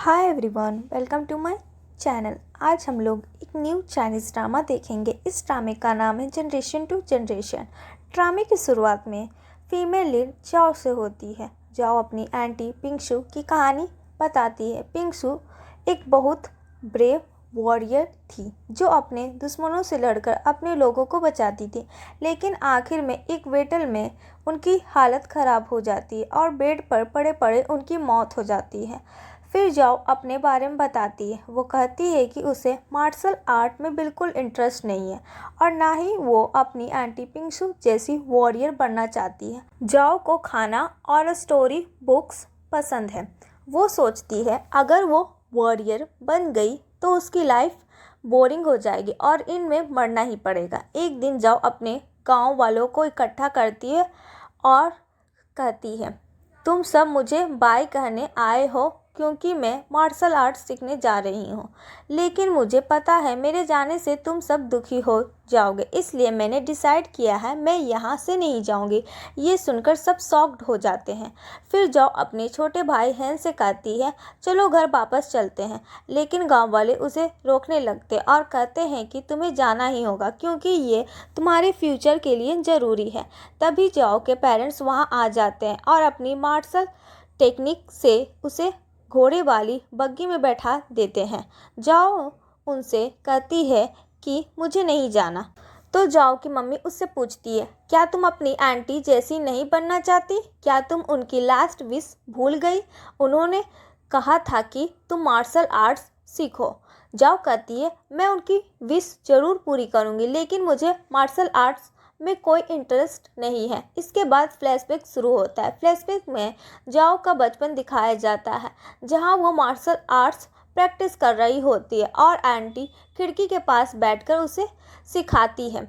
Hi everyone, welcome to my channel. आज हम लोग एक न्यू चाइनीज़ ड्रामा देखेंगे। इस ड्रामे का नाम है जनरेशन टू जनरेशन। ड्रामे की शुरुआत में फीमेल लीड जाओ से होती है। जाओ अपनी आंटी पिंगशु की कहानी बताती है। पिंगशु एक बहुत ब्रेव वॉरियर थी जो अपने दुश्मनों से लड़कर अपने लोगों को बचाती थी, लेकिन आखिर में एक बैटल में उनकी हालत ख़राब हो जाती है और बेड पर पड़े पड़े उनकी मौत हो जाती है। फिर जाओ अपने बारे में बताती है। वो कहती है कि उसे मार्शल आर्ट में बिल्कुल इंटरेस्ट नहीं है और ना ही वो अपनी आंटी पिंगशु जैसी वॉरियर बनना चाहती है। जाओ को खाना और स्टोरी बुक्स पसंद है। वो सोचती है अगर वो वॉरियर बन गई तो उसकी लाइफ बोरिंग हो जाएगी और इनमें मरना ही पड़ेगा। एक दिन जाओ अपने गांव वालों को इकट्ठा करती है और कहती है, तुम सब मुझे बाय कहने आए हो क्योंकि मैं मार्शल आर्ट सीखने जा रही हूँ, लेकिन मुझे पता है मेरे जाने से तुम सब दुखी हो जाओगे, इसलिए मैंने डिसाइड किया है मैं यहाँ से नहीं जाऊँगी। ये सुनकर सब शॉक्ड हो जाते हैं। फिर जाओ अपने छोटे भाई हैन से कहती है, चलो घर वापस चलते हैं, लेकिन गांव वाले उसे रोकने लगते और कहते हैं कि तुम्हें जाना ही होगा क्योंकि ये तुम्हारे फ्यूचर के लिए ज़रूरी है। तभी जाओ के पेरेंट्स वहाँ आ जाते हैं और अपनी मार्शल टेक्निक से उसे घोड़े वाली बग्गी में बैठा देते हैं। जाओ उनसे कहती है कि मुझे नहीं जाना। तो जाओ की मम्मी उससे पूछती है, क्या तुम अपनी आंटी जैसी नहीं बनना चाहती? क्या तुम उनकी लास्ट विश भूल गई? उन्होंने कहा था कि तुम मार्शल आर्ट्स सीखो। जाओ कहती है, मैं उनकी विश ज़रूर पूरी करूँगी, लेकिन मुझे मार्शल आर्ट्स में कोई इंटरेस्ट नहीं है। इसके बाद फ्लैशबैक शुरू होता है। फ्लैशबैक में जाओ का बचपन दिखाया जाता है, जहां वो मार्शल आर्ट्स प्रैक्टिस कर रही होती है और आंटी खिड़की के पास बैठकर उसे सिखाती है।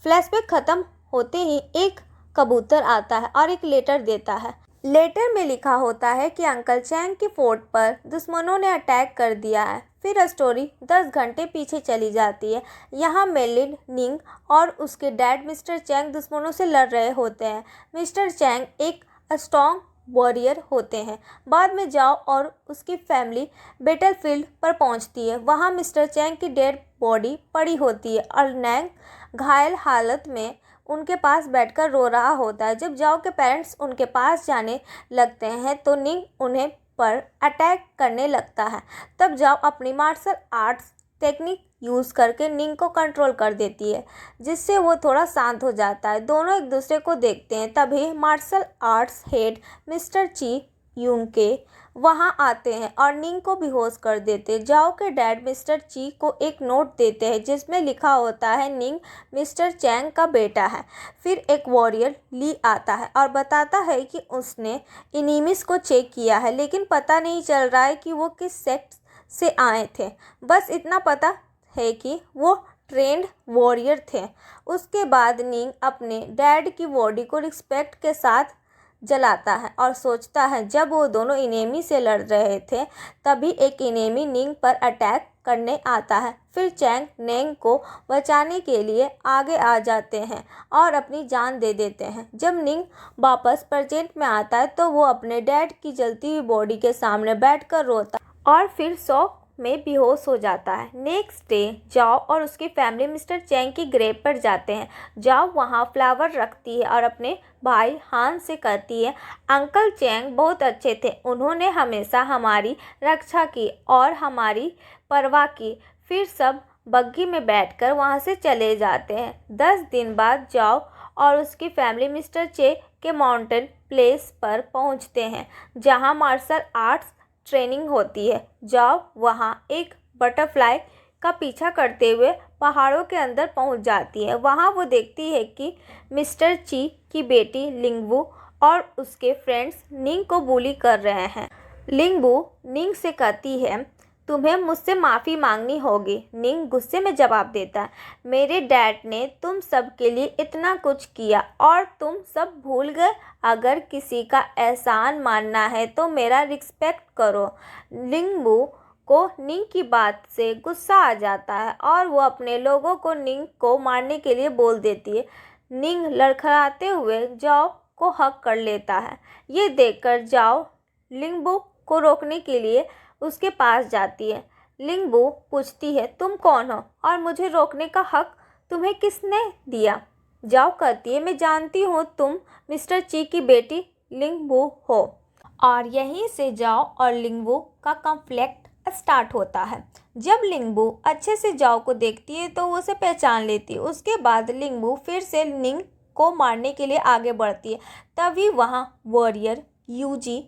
फ्लैशबैक ख़त्म होते ही एक कबूतर आता है और एक लेटर देता है। लेटर में लिखा होता है कि अंकल चैंग के फोर्ट पर दुश्मनों ने अटैक कर दिया है। फिर स्टोरी 10 घंटे पीछे चली जाती है। यहाँ मेलिन निंग और उसके डैड मिस्टर चैंग दुश्मनों से लड़ रहे होते हैं। मिस्टर चैंग एक स्ट्रॉन्ग वॉरियर होते हैं। बाद में जाओ और उसकी फैमिली बैटलफील्ड पर पहुंचती है। वहां मिस्टर चैंग की डेड बॉडी पड़ी होती है और नैंग घायल हालत में उनके पास बैठकर रो रहा होता है। जब जाओ के पेरेंट्स उनके पास जाने लगते हैं तो निंग उन्हें पर अटैक करने लगता है। तब जाओ अपनी मार्शल आर्ट्स टेक्निक यूज़ करके निंग को कंट्रोल कर देती है, जिससे वो थोड़ा शांत हो जाता है। दोनों एक दूसरे को देखते हैं। तभी मार्शल आर्ट्स हेड मिस्टर ची यूंग के वहाँ आते हैं और निंग को बेहोश कर देते हैं। जाओ के डैड मिस्टर ची को एक नोट देते हैं जिसमें लिखा होता है, निंग मिस्टर चैंग का बेटा है। फिर एक वॉरियर ली आता है और बताता है कि उसने इनिमिस को चेक किया है, लेकिन पता नहीं चल रहा है कि वो किस सेक्ट से आए थे। बस इतना पता है कि वो ट्रेंड वॉरियर थे। उसके बाद निंग अपने डैड की बॉडी को रिस्पेक्ट के साथ जलाता है और सोचता है जब वो दोनों इनेमी से लड़ रहे थे तभी एक इनेमी निंग पर अटैक करने आता है। फिर चैंग नेंग को बचाने के लिए आगे आ जाते हैं और अपनी जान दे देते हैं। जब निंग वापस प्रेजेंट में आता है तो वो अपने डैड की जलती हुई बॉडी के सामने बैठकर रोता और फिर शॉक में बेहोश हो जाता है। नेक्स्ट डे जाओ और उसकी फैमिली मिस्टर चैंग की ग्रेव पर जाते हैं। जाओ वहाँ फ्लावर रखती है और अपने भाई हान से कहती है, अंकल चैंग बहुत अच्छे थे, उन्होंने हमेशा हमारी रक्षा की और हमारी परवाह की। फिर सब बग्गी में बैठकर वहाँ से चले जाते हैं। 10 दिन बाद जाओ और उसकी फैमिली मिस्टर चे के माउंटेन प्लेस पर पहुँचते हैं, जहाँ मार्शल आर्ट्स ट्रेनिंग होती है। जाओ वहाँ एक बटरफ्लाई का पीछा करते हुए पहाड़ों के अंदर पहुँच जाती है। वहाँ वो देखती है कि मिस्टर ची की बेटी लिंगबू और उसके फ्रेंड्स निंग को बुली कर रहे हैं। लिंगबू निंग से कहती है, तुम्हें मुझसे माफ़ी मांगनी होगी। निंग गुस्से में जवाब देता है, मेरे डैड ने तुम सब के लिए इतना कुछ किया और तुम सब भूल गए। अगर किसी का एहसान मानना है तो मेरा रिस्पेक्ट करो। लिंगबू को निंग की बात से गुस्सा आ जाता है और वो अपने लोगों को निंग को मारने के लिए बोल देती है। निंग लड़खड़ाते हुए जाओ को हक कर लेता है। ये देखकर जाओ लिंगबू को रोकने के लिए उसके पास जाती है। लिंगबू पूछती है, तुम कौन हो और मुझे रोकने का हक तुम्हें किसने दिया? जाओ कहती है, मैं जानती हूँ तुम मिस्टर ची की बेटी लिंगबू हो। और यहीं से जाओ और लिंगबू का कॉन्फ्लिक्ट स्टार्ट होता है। जब लिंगबू अच्छे से जाओ को देखती है तो वो उसे पहचान लेती है। उसके बाद लिंगबू फिर से निंग को मारने के लिए आगे बढ़ती है। तभी वहाँ वॉरियर यूजी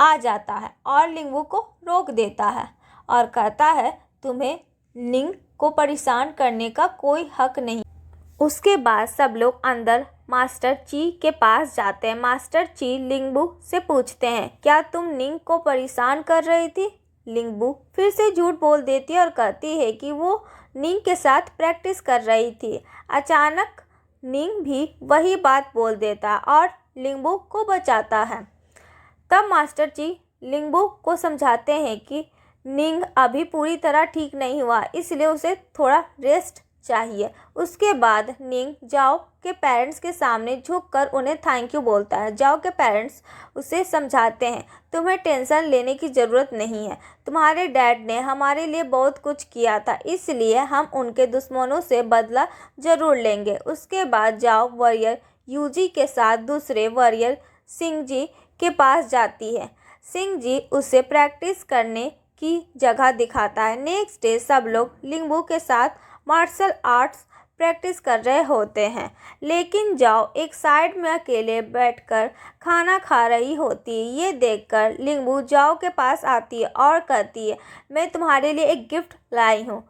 आ जाता है और लिंगबू को रोक देता है और कहता है, तुम्हें निंग को परेशान करने का कोई हक नहीं। उसके बाद सब लोग अंदर मास्टर ची के पास जाते हैं। मास्टर ची लिंगबू से पूछते हैं, क्या तुम निंग को परेशान कर रही थी? लिंगबू फिर से झूठ बोल देती है और कहती है कि वो निंग के साथ प्रैक्टिस कर रही थी। अचानक निंग भी वही बात बोल देता और लिंगबू को बचाता है। तब मास्टर ची लिंगबू को समझाते हैं कि निंग अभी पूरी तरह ठीक नहीं हुआ, इसलिए उसे थोड़ा रेस्ट चाहिए। उसके बाद निंग जाओ के पेरेंट्स के सामने झुककर उन्हें थैंक यू बोलता है। जाओ के पेरेंट्स उसे समझाते हैं, तुम्हें टेंशन लेने की ज़रूरत नहीं है, तुम्हारे डैड ने हमारे लिए बहुत कुछ किया था, इसलिए हम उनके दुश्मनों से बदला ज़रूर लेंगे। उसके बाद जाओ वॉरियर यूजी के साथ दूसरे वॉरियर सिंह जी के पास जाती है। सिंह जी उसे प्रैक्टिस करने की जगह दिखाता है। नेक्स्ट डे सब लोग लिंगबू के साथ मार्शल आर्ट्स प्रैक्टिस कर रहे होते हैं, लेकिन जाओ एक साइड में अकेले बैठकर खाना खा रही होती है। ये देखकर लिंगबू जाओ के पास आती है और कहती है, मैं तुम्हारे लिए एक गिफ्ट लाई हूँ।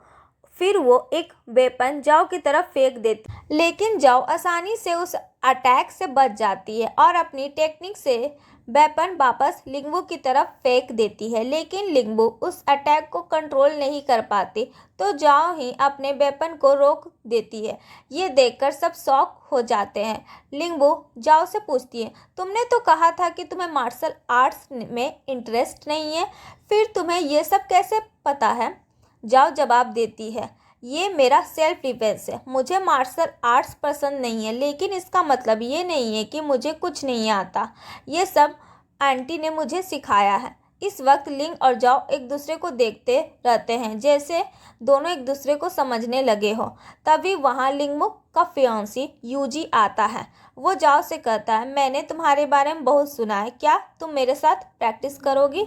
फिर वो एक वेपन जाओ की तरफ फेंक देती, लेकिन जाओ आसानी से उस अटैक से बच जाती है और अपनी टेक्निक से वेपन वापस लिंगबू की तरफ फेंक देती है। लेकिन लिंगबू उस अटैक को कंट्रोल नहीं कर पाती, तो जाओ ही अपने वेपन को रोक देती है। ये देखकर सब शॉक हो जाते हैं। लिंगबू जाओ से पूछती है, तुमने तो कहा था कि तुम्हें मार्शल आर्ट्स में इंटरेस्ट नहीं है, फिर तुम्हें ये सब कैसे पता है? जाओ जवाब देती है, ये मेरा सेल्फ डिफेंस है, मुझे मार्शल आर्ट्स पसंद नहीं है, लेकिन इसका मतलब ये नहीं है कि मुझे कुछ नहीं आता, ये सब आंटी ने मुझे सिखाया है। इस वक्त लिंग और जाओ एक दूसरे को देखते रहते हैं, जैसे दोनों एक दूसरे को समझने लगे हो। तभी वहाँ लिंगबू का फियांसी यूजी आता है। वो जाओ से कहता है, मैंने तुम्हारे बारे में बहुत सुना है, क्या तुम मेरे साथ प्रैक्टिस करोगी?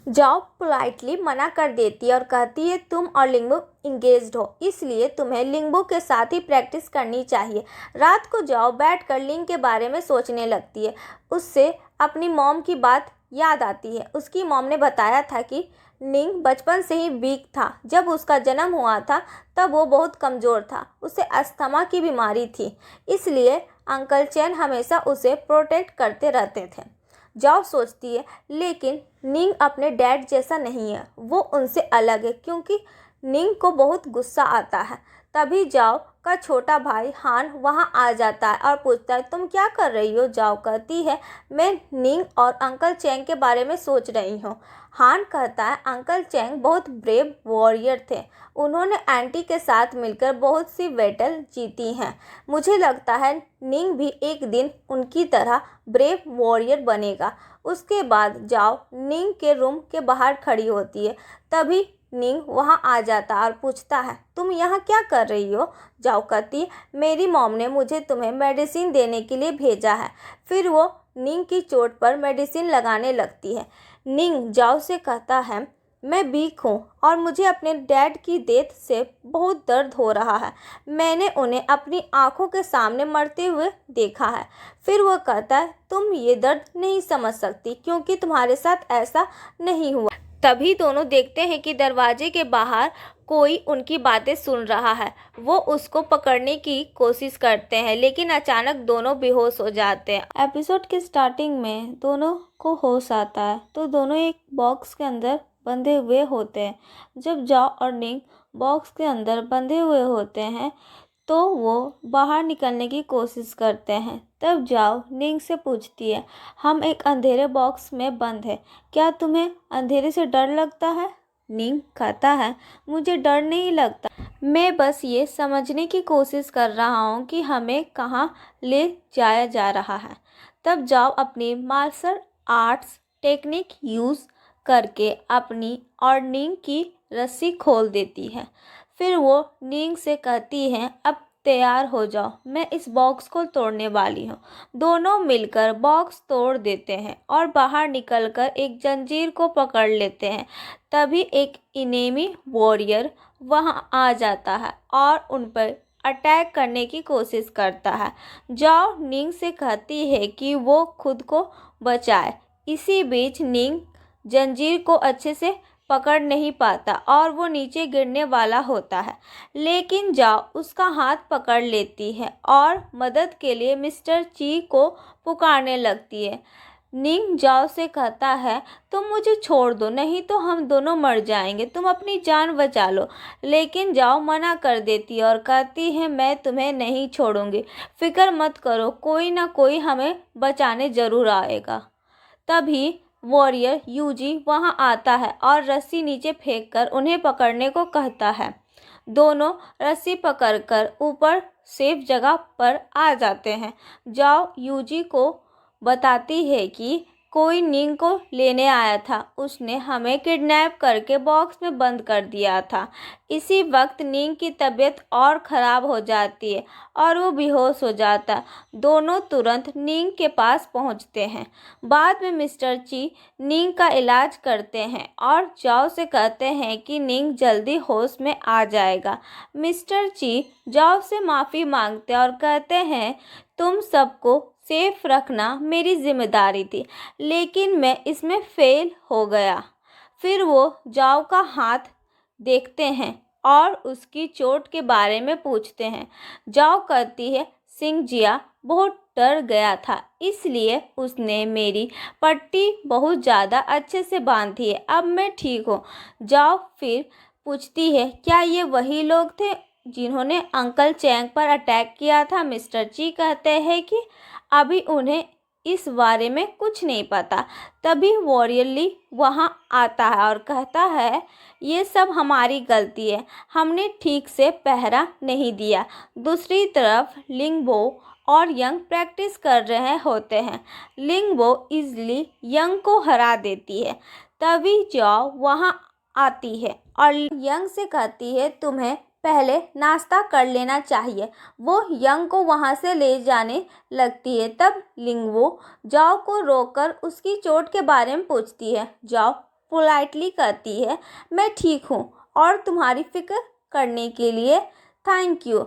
जाओ पोलाइटली मना कर देती है और कहती है, तुम और लिंगबू इंगेज्ड हो, इसलिए तुम्हें लिंगबू के साथ ही प्रैक्टिस करनी चाहिए। रात को जाओ बैठकर लिंग के बारे में सोचने लगती है। उससे अपनी मॉम की बात याद आती है। उसकी मॉम ने बताया था कि निंग बचपन से ही वीक था। जब उसका जन्म हुआ था तब वो बहुत कमज़ोर था, उसे अस्थमा की बीमारी थी, इसलिए अंकल चैन हमेशा उसे प्रोटेक्ट करते रहते थे। जाओ सोचती है, लेकिन निंग अपने डैड जैसा नहीं है, वो उनसे अलग है, क्योंकि निंग को बहुत गुस्सा आता है। तभी जाओ का छोटा भाई हान वहाँ आ जाता है और पूछता है, तुम क्या कर रही हो? जाओ कहती है, मैं निंग और अंकल चैंग के बारे में सोच रही हूँ। हान कहता है, अंकल चैंग बहुत ब्रेव वॉरियर थे, उन्होंने आंटी के साथ मिलकर बहुत सी बैटल जीती हैं। मुझे लगता है निंग भी एक दिन उनकी तरह ब्रेव वॉरियर बनेगा। उसके बाद जाओ निंग के रूम के बाहर खड़ी होती है। तभी निंग वहाँ आ जाता और पूछता है, तुम यहाँ क्या कर रही हो? जाओ कहती है, मेरी मॉम ने मुझे तुम्हें मेडिसिन देने के लिए भेजा है। फिर वो निंग की चोट पर मेडिसिन लगाने लगती है। निंग जाओ से कहता है, मैं वीक हूँ और मुझे अपने डैड की डेथ से बहुत दर्द हो रहा है, मैंने उन्हें अपनी आंखों के सामने मरते हुए देखा है। फिर वो कहता है, तुम ये दर्द नहीं समझ सकती क्योंकि तुम्हारे साथ ऐसा नहीं हुआ। तभी दोनों देखते हैं कि दरवाजे के बाहर कोई उनकी बातें सुन रहा है। वो उसको पकड़ने की कोशिश करते हैं, लेकिन अचानक दोनों बेहोश हो जाते हैं। एपिसोड के स्टार्टिंग में दोनों को होश आता है तो दोनों एक बॉक्स के अंदर बंधे हुए होते हैं। जब जाओ और निंग बॉक्स के अंदर बंधे हुए होते हैं तो वो बाहर निकलने की कोशिश करते हैं। तब जाओ निंग से पूछती है, हम एक अंधेरे बॉक्स में बंद है, क्या तुम्हें अंधेरे से डर लगता है? निंग कहता है, मुझे डर नहीं लगता, मैं बस ये समझने की कोशिश कर रहा हूँ कि हमें कहाँ ले जाया जा रहा है। तब जाओ अपनी मार्शल आर्ट्स टेक्निक यूज़ करके अपनी और निंग की रस्सी खोल देती है। फिर वो निंग से कहती है, अब तैयार हो जाओ, मैं इस बॉक्स को तोड़ने वाली हूँ। दोनों मिलकर बॉक्स तोड़ देते हैं और बाहर निकलकर एक जंजीर को पकड़ लेते हैं। तभी एक इनेमी वॉरियर वहाँ आ जाता है और उन पर अटैक करने की कोशिश करता है। जाओ निंग से कहती है कि वो खुद को बचाए। इसी बीच निंग जंजीर को अच्छे से पकड़ नहीं पाता और वो नीचे गिरने वाला होता है, लेकिन जाओ उसका हाथ पकड़ लेती है और मदद के लिए मिस्टर ची को पुकारने लगती है। निंग जाओ से कहता है, तुम मुझे छोड़ दो, नहीं तो हम दोनों मर जाएंगे, तुम अपनी जान बचा लो। लेकिन जाओ मना कर देती है और कहती है, मैं तुम्हें नहीं छोड़ूंगी, फिक्र मत करो, कोई ना कोई हमें बचाने ज़रूर आएगा। तभी वॉरियर यूजी वहां आता है और रस्सी नीचे फेंककर उन्हें पकड़ने को कहता है। दोनों रस्सी पकड़कर ऊपर सेफ जगह पर आ जाते हैं। जाओ यूजी को बताती है कि कोई निंग को लेने आया था, उसने हमें किडनैप करके बॉक्स में बंद कर दिया था। इसी वक्त निंग की तबीयत और ख़राब हो जाती है और वो बेहोश हो जाता। दोनों तुरंत निंग के पास पहुंचते हैं। बाद में मिस्टर ची निंग का इलाज करते हैं और जाओ से कहते हैं कि निंग जल्दी होश में आ जाएगा। मिस्टर ची जाओ से माफ़ी मांगते और कहते हैं, तुम सबको सेफ रखना मेरी जिम्मेदारी थी, लेकिन मैं इसमें फेल हो गया। फिर वो जाओ का हाथ देखते हैं और उसकी चोट के बारे में पूछते हैं। जाओ कहती है, सिंह बहुत डर गया था, इसलिए उसने मेरी पट्टी बहुत ज़्यादा अच्छे से बांधी है, अब मैं ठीक हूँ। जाओ फिर पूछती है, क्या ये वही लोग थे जिन्होंने अंकल चैंग पर अटैक किया था? मिस्टर ची कहते हैं कि अभी उन्हें इस बारे में कुछ नहीं पता। तभी वॉरियरली वहाँ आता है और कहता है, ये सब हमारी गलती है, हमने ठीक से पहरा नहीं दिया। दूसरी तरफ लिंगबो और यंग प्रैक्टिस कर रहे होते हैं। लिंगबो इजली यंग को हरा देती है। तभी जाओ वहाँ आती है और यंग से कहती है, तुम्हें पहले नाश्ता कर लेना चाहिए। वो यंग को वहाँ से ले जाने लगती है। तब लिंगवो जाओ को रोककर उसकी चोट के बारे में पूछती है। जाओ पोलाइटली कहती है, मैं ठीक हूँ और तुम्हारी फिक्र करने के लिए थैंक यू।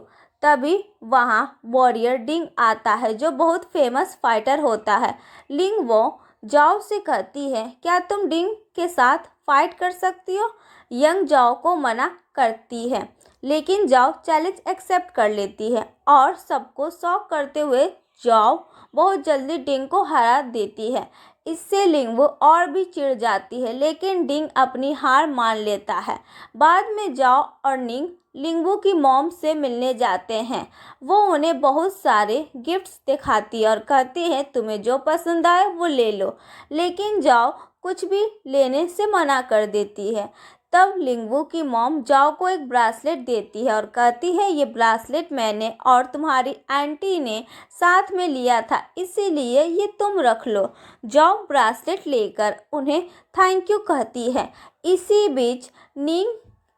तभी वहाँ वॉरियर डिंग आता है जो बहुत फेमस फाइटर होता है। लिंगवो जाओ से कहती है, क्या तुम डिंग के साथ फाइट कर सकती हो? यंग जाओ को मना करती है, लेकिन जाओ चैलेंज एक्सेप्ट कर लेती है और सबको शॉक करते हुए जाओ बहुत जल्दी डिंग को हरा देती है। इससे लिंगवो और भी चिढ़ जाती है, लेकिन डिंग अपनी हार मान लेता है। बाद में जाओ और निंग लिंगवो की मॉम से मिलने जाते हैं। वो उन्हें बहुत सारे गिफ्ट्स दिखाती है और कहती है, तुम्हें जो पसंद आए वो ले लो, लेकिन जाओ कुछ भी लेने से मना कर देती है। तब लिंगवो की मॉम जाओ को एक ब्रासलेट देती है और कहती है, ये ब्रासलेट मैंने और तुम्हारी आंटी ने साथ में लिया था, इसीलिए ये तुम रख लो। जाओ ब्रासलेट लेकर उन्हें थैंक यू कहती है। इसी बीच निंग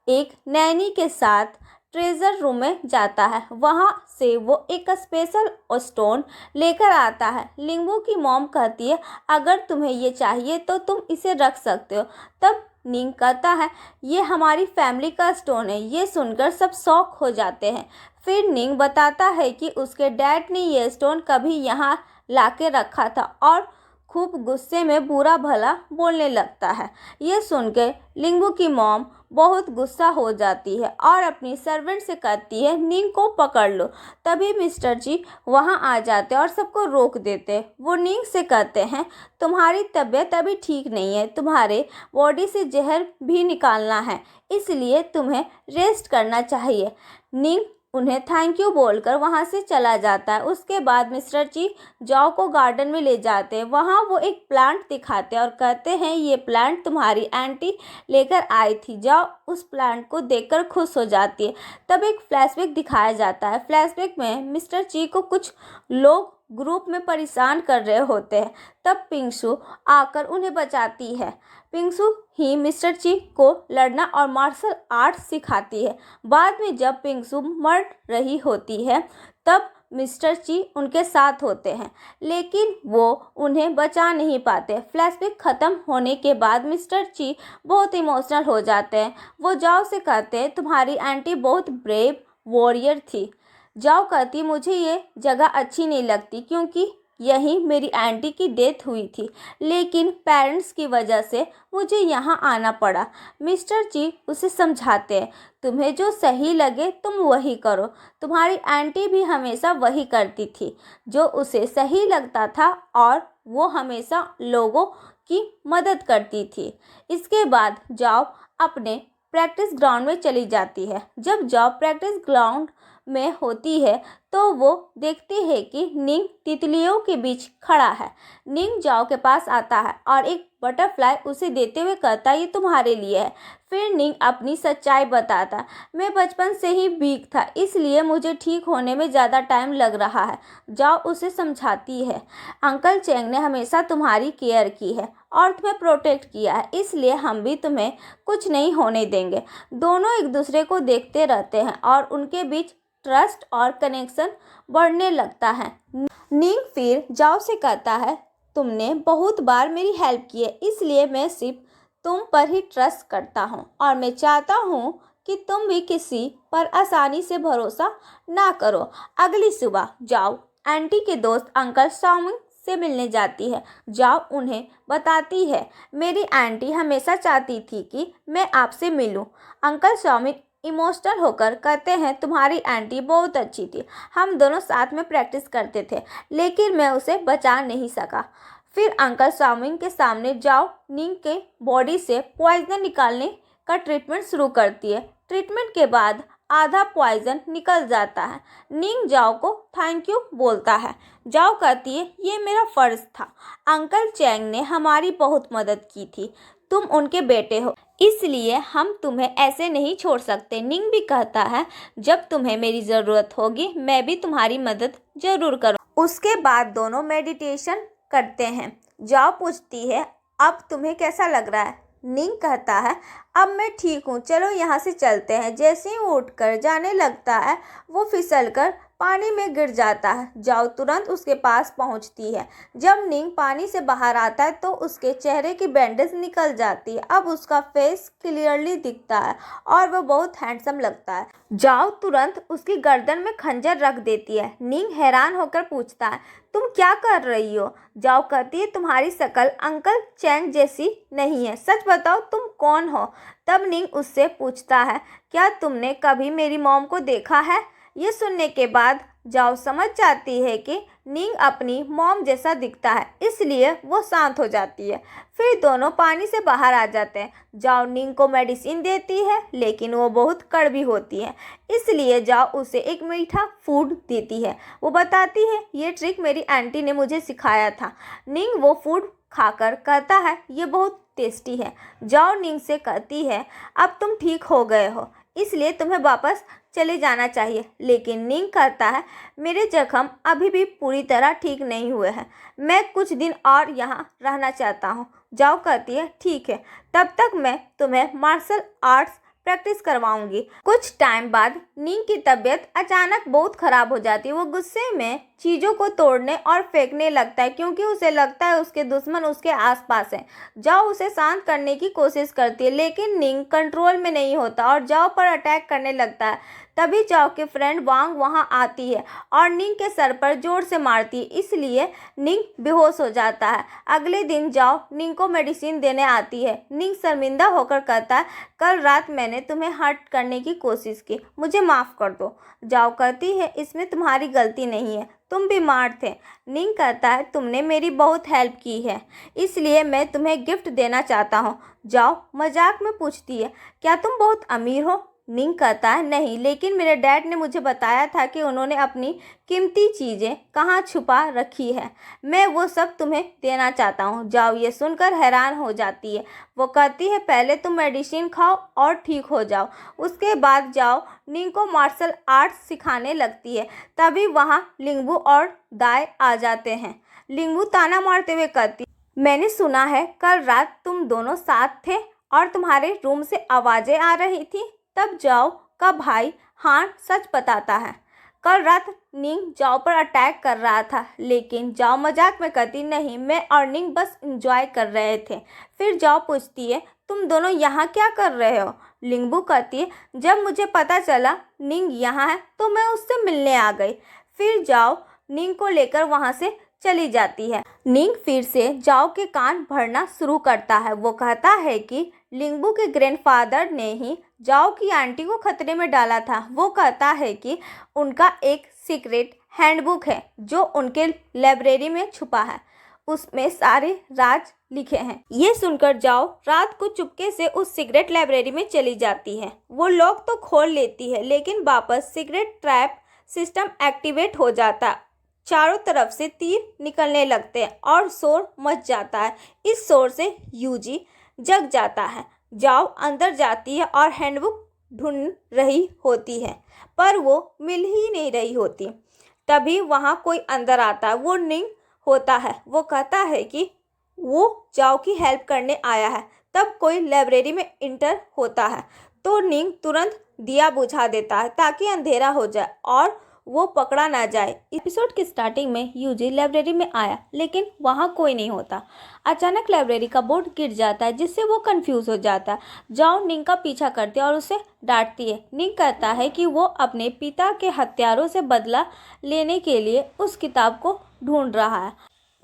एक नैनी के साथ ट्रेजर रूम में जाता है। वहाँ से वो एक स्पेशल स्टोन लेकर आता है। लिंगवो की मॉम कहती है, अगर तुम्हें ये चाहिए तो तुम इसे रख सकते हो। तब निंग कहता है, ये हमारी फैमिली का स्टोन है। ये सुनकर सब शॉक हो जाते हैं। फिर निंग बताता है कि उसके डैड ने ये स्टोन कभी यहाँ लाके रखा था और खूब गुस्से में बुरा भला बोलने लगता है। ये सुनकर लिंगवो की मॉम बहुत गुस्सा हो जाती है और अपनी सर्वेंट से कहती है, निंग को पकड़ लो। तभी मिस्टर जी वहाँ आ जाते और सबको रोक देते। वो निंग से कहते हैं, तुम्हारी तबीयत अभी ठीक नहीं है, तुम्हारे बॉडी से जहर भी निकालना है, इसलिए तुम्हें रेस्ट करना चाहिए। निंग उन्हें थैंक यू बोलकर वहाँ से चला जाता है। उसके बाद मिस्टर ची जाओ को गार्डन में ले जाते हैं। वहाँ वो एक प्लांट दिखाते हैं और कहते हैं, ये प्लांट तुम्हारी आंटी लेकर आई थी। जाओ उस प्लांट को देखकर खुश हो जाती है। तब एक फ्लैशबैक दिखाया जाता है। फ्लैशबैक में मिस्टर ची को कुछ लोग ग्रुप में परेशान कर रहे होते हैं। तब पिंगसू आकर उन्हें बचाती है। पिंगसू ही मिस्टर ची को लड़ना और मार्शल आर्ट सिखाती है। बाद में जब पिंगसू मर रही होती है तब मिस्टर ची उनके साथ होते हैं, लेकिन वो उन्हें बचा नहीं पाते। फ्लैशबैक ख़त्म होने के बाद मिस्टर ची बहुत इमोशनल हो जाते हैं। वो जाओ से कहते हैं तुम्हारी आंटी बहुत ब्रेव वॉरियर थी। जाओ कहती मुझे ये जगह अच्छी नहीं लगती क्योंकि यहीं मेरी आंटी की डेथ हुई थी, लेकिन पेरेंट्स की वजह से मुझे यहाँ आना पड़ा। मिस्टर ची उसे समझाते हैं तुम्हें जो सही लगे तुम वही करो। तुम्हारी आंटी भी हमेशा वही करती थी जो उसे सही लगता था और वो हमेशा लोगों की मदद करती थी। इसके बाद जाओ अपने प्रैक्टिस ग्राउंड में चली जाती है। जब जाओ प्रैक्टिस ग्राउंड में होती है तो वो देखती है कि निंग तितलियों के बीच खड़ा है। निंग जाओ के पास आता है और एक बटरफ्लाई उसे देते हुए कहता है ये तुम्हारे लिए है। फिर निंग अपनी सच्चाई बताता, मैं बचपन से ही वीक था इसलिए मुझे ठीक होने में ज़्यादा टाइम लग रहा है। जाओ उसे समझाती है अंकल चैंग ने हमेशा तुम्हारी केयर की है और तुम्हें प्रोटेक्ट किया है, इसलिए हम भी तुम्हें कुछ नहीं होने देंगे। दोनों एक दूसरे को देखते रहते हैं और उनके बीच ट्रस्ट और कनेक्शन बढ़ने लगता है। निंग फिर जाओ से कहता है तुमने बहुत बार मेरी हेल्प की है, इसलिए मैं सिर्फ तुम पर ही ट्रस्ट करता हूँ और मैं चाहता हूँ कि तुम भी किसी पर आसानी से भरोसा ना करो। अगली सुबह जाओ आंटी के दोस्त अंकल सॉमिंग से मिलने जाती है। जाओ उन्हें बताती है मेरी आंटी हमेशा चाहती थी कि मैं आपसे मिलूं। अंकल सॉमिंग इमोशनल होकर कहते हैं तुम्हारी आंटी बहुत अच्छी थी, हम दोनों साथ में प्रैक्टिस करते थे, लेकिन मैं उसे बचा नहीं सका। फिर अंकल सॉमिंग के सामने जाओ निंग के बॉडी से पॉइजन निकालने का ट्रीटमेंट शुरू करती है। ट्रीटमेंट के बाद आधा पॉइजन निकल जाता है। निंग जाओ को थैंक यू बोलता है। जाओ कहती है ये मेरा फ़र्ज़ था, अंकल चैंग ने हमारी बहुत मदद की थी, तुम उनके बेटे हो इसलिए हम तुम्हें ऐसे नहीं छोड़ सकते। निंग भी कहता है जब तुम्हें मेरी ज़रूरत होगी मैं भी तुम्हारी मदद ज़रूर करूँ। उसके बाद दोनों मेडिटेशन करते हैं। जाओ पूछती है अब तुम्हें कैसा लग रहा है। निंग कहता है अब मैं ठीक हूँ, चलो यहाँ से चलते हैं। जैसे ही वो उठकर जाने लगता है वो फिसलकर पानी में गिर जाता है। जाओ तुरंत उसके पास पहुँचती है। जब निंग पानी से बाहर आता है तो उसके चेहरे की बैंडेज निकल जाती है। अब उसका फेस क्लियरली दिखता है और वो बहुत हैंडसम लगता है। जाओ तुरंत उसकी गर्दन में खंजर रख देती है। निंग हैरान होकर पूछता है तुम क्या कर रही हो। जाओ कहती है तुम्हारी शक्ल अंकल चैंग जैसी नहीं है, सच बताओ तुम कौन हो। तब निंग उससे पूछता है क्या तुमने कभी मेरी मॉम को देखा है। ये सुनने के बाद जाओ समझ जाती है कि निंग अपनी मॉम जैसा दिखता है, इसलिए वो शांत हो जाती है। फिर दोनों पानी से बाहर आ जाते हैं। जाओ निंग को मेडिसिन देती है लेकिन वो बहुत कड़वी होती है, इसलिए जाओ उसे एक मीठा फूड देती है। वो बताती है ये ट्रिक मेरी आंटी ने मुझे सिखाया था। निंग वो फूड खाकर कहता है ये बहुत टेस्टी है। जाओ निंग से कहती है अब तुम ठीक हो गए हो इसलिए तुम्हें वापस चले जाना चाहिए, लेकिन निंग कहता है मेरे जख्म अभी भी पूरी तरह ठीक नहीं हुए हैं, मैं कुछ दिन और यहाँ रहना चाहता हूँ। जाओ कहती है ठीक है, तब तक मैं तुम्हें मार्शल आर्ट्स प्रैक्टिस करवाऊंगी। कुछ टाइम बाद निंग की तबीयत अचानक बहुत ख़राब हो जाती है। वो गुस्से में चीज़ों को तोड़ने और फेंकने लगता है क्योंकि उसे लगता है उसके दुश्मन उसके आसपास हैं। जाओ उसे शांत करने की कोशिश करती है लेकिन निंग कंट्रोल में नहीं होता और जाओ पर अटैक करने लगता है। तभी जाओ के फ्रेंड वांग वहां आती है और निंग के सर पर जोर से मारती है, इसलिए निंग बेहोश हो जाता है। अगले दिन जाओ निंग को मेडिसिन देने आती है। निंग शर्मिंदा होकर कहता है कल रात मैंने तुम्हें हर्ट करने की कोशिश की, मुझे माफ़ कर दो। जाओ कहती है इसमें तुम्हारी गलती नहीं है, तुम बीमार थे। निंग कहता है तुमने मेरी बहुत हेल्प की है इसलिए मैं तुम्हें गिफ्ट देना चाहता हूँ। जाओ मजाक में पूछती है क्या तुम बहुत अमीर हो। निंग कहता है नहीं, लेकिन मेरे डैड ने मुझे बताया था कि उन्होंने अपनी कीमती चीज़ें कहाँ छुपा रखी है। मैं वो सब तुम्हें देना चाहता हूँ। जाओ ये सुनकर हैरान हो जाती है। वो कहती है पहले तुम मेडिसिन खाओ और ठीक हो जाओ, उसके बाद जाओ। निंग को मार्शल आर्ट्स सिखाने लगती है। तभी वहाँ लिंगबू और दाई आ जाते हैं। लिंगबू ताना मारते हुए कहती, मैंने सुना है कल रात तुम दोनों साथ थे और तुम्हारे रूम से आवाज़ें आ रही थी। तब जाओ का भाई हान सच बताता है। कल रात निंग जाओ पर अटैक कर रहा था, लेकिन जाओ मजाक में कहती नहीं, मैं और निंग बस एंजॉय कर रहे थे। फिर जाओ पूछती है तुम दोनों यहाँ क्या कर रहे हो। लिंगबू कहती है जब मुझे पता चला निंग यहाँ है तो मैं उससे मिलने आ गई। फिर जाओ निंग को लेकर वहाँ से चली जाती है। निंग फिर से जाओ के कान भरना शुरू करता है। वो कहता है कि लिंगबू के ग्रैंडफादर ने ही जाओ की आंटी को खतरे में डाला था। वो कहता है कि उनका एक सीक्रेट हैंडबुक है जो उनके लाइब्रेरी में छुपा है, उसमें सारे राज लिखे हैं। ये सुनकर जाओ रात को चुपके से उस सीक्रेट लाइब्रेरी में चली जाती है। वो लॉक तो खोल लेती है, लेकिन वापस सीक्रेट ट्रैप सिस्टम एक्टिवेट हो जाता है। चारों तरफ से तीर निकलने लगते हैं और शोर मच जाता है। इस शोर से यूजी जग जाता है। जाओ अंदर जाती है और हैंडबुक ढूंढ रही होती है, पर वो मिल ही नहीं रही होती। तभी वहाँ कोई अंदर आता है। वो निंग होता है। वो कहता है कि वो जाओ की हेल्प करने आया है। तब कोई लाइब्रेरी में इंटर होता है तो निंग तुरंत दिया बुझा देता है ताकि अंधेरा हो जाए और वो पकड़ा ना जाए। एपिसोड की स्टार्टिंग में यूजी लाइब्रेरी में आया, लेकिन वहाँ कोई नहीं होता। अचानक लाइब्रेरी का बोर्ड गिर जाता है, जिससे वो कंफ्यूज हो जाता है। जाओ निंग का पीछा करती है और उसे डांटती है। निंग कहता है कि वो अपने पिता के हत्यारों से बदला लेने के लिए उस किताब को ढूंढ रहा है।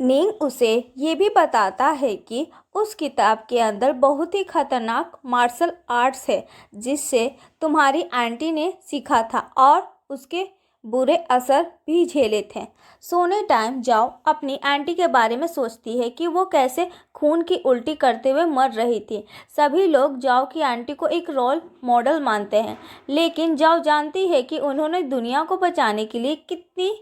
निंग उसे ये भी बताता है कि उस किताब के अंदर बहुत ही खतरनाक मार्शल आर्ट्स है, जिससे तुम्हारी आंटी ने सीखा था और उसके बुरे असर भी झेले थे। सोने टाइम जाओ अपनी आंटी के बारे में सोचती है कि वो कैसे खून की उल्टी करते हुए मर रही थी। सभी लोग जाओ की आंटी को एक रोल मॉडल मानते हैं, लेकिन जाओ जानती है कि उन्होंने दुनिया को बचाने के लिए कितनी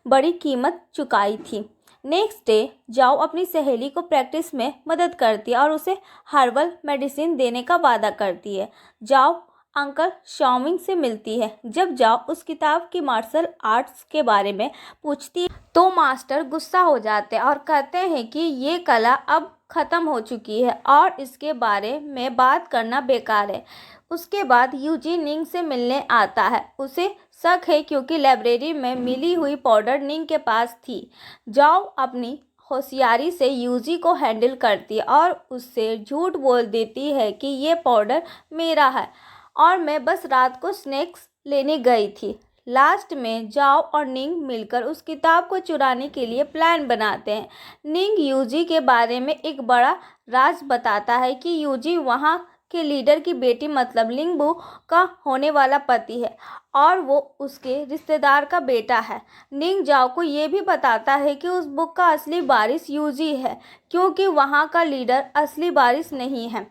बड़ी कीमत चुकाई थी। नेक्स्ट डे जाओ अपनी सहेली को प्रैक्टिस में मदद करती है और उसे हर्बल मेडिसिन देने का वादा करती है। जाओ अंकल शाओमिंग से मिलती है। जब जाओ उस किताब की मार्शल आर्ट्स के बारे में पूछती है तो मास्टर गुस्सा हो जाते हैं और कहते हैं कि ये कला अब ख़त्म हो चुकी है और इसके बारे में बात करना बेकार है। उसके बाद यूजी निंग से मिलने आता है। उसे शक है क्योंकि लाइब्रेरी में मिली हुई पाउडर निंग के पास थी। जाओ अपनी होशियारी से यूजी को हैंडल करती है और उससे झूठ बोल देती है कि ये पाउडर मेरा है और मैं बस रात को स्नैक्स लेने गई थी। लास्ट में जाओ और निंग मिलकर उस किताब को चुराने के लिए प्लान बनाते हैं। निंग यूजी के बारे में एक बड़ा राज बताता है कि यूजी वहाँ के लीडर की बेटी मतलब लिंगबू का होने वाला पति है और वो उसके रिश्तेदार का बेटा है। निंग जाओ को ये भी बताता है कि उस बुक का असली वारिस यूजी है, क्योंकि वहाँ का लीडर असली वारिस नहीं है,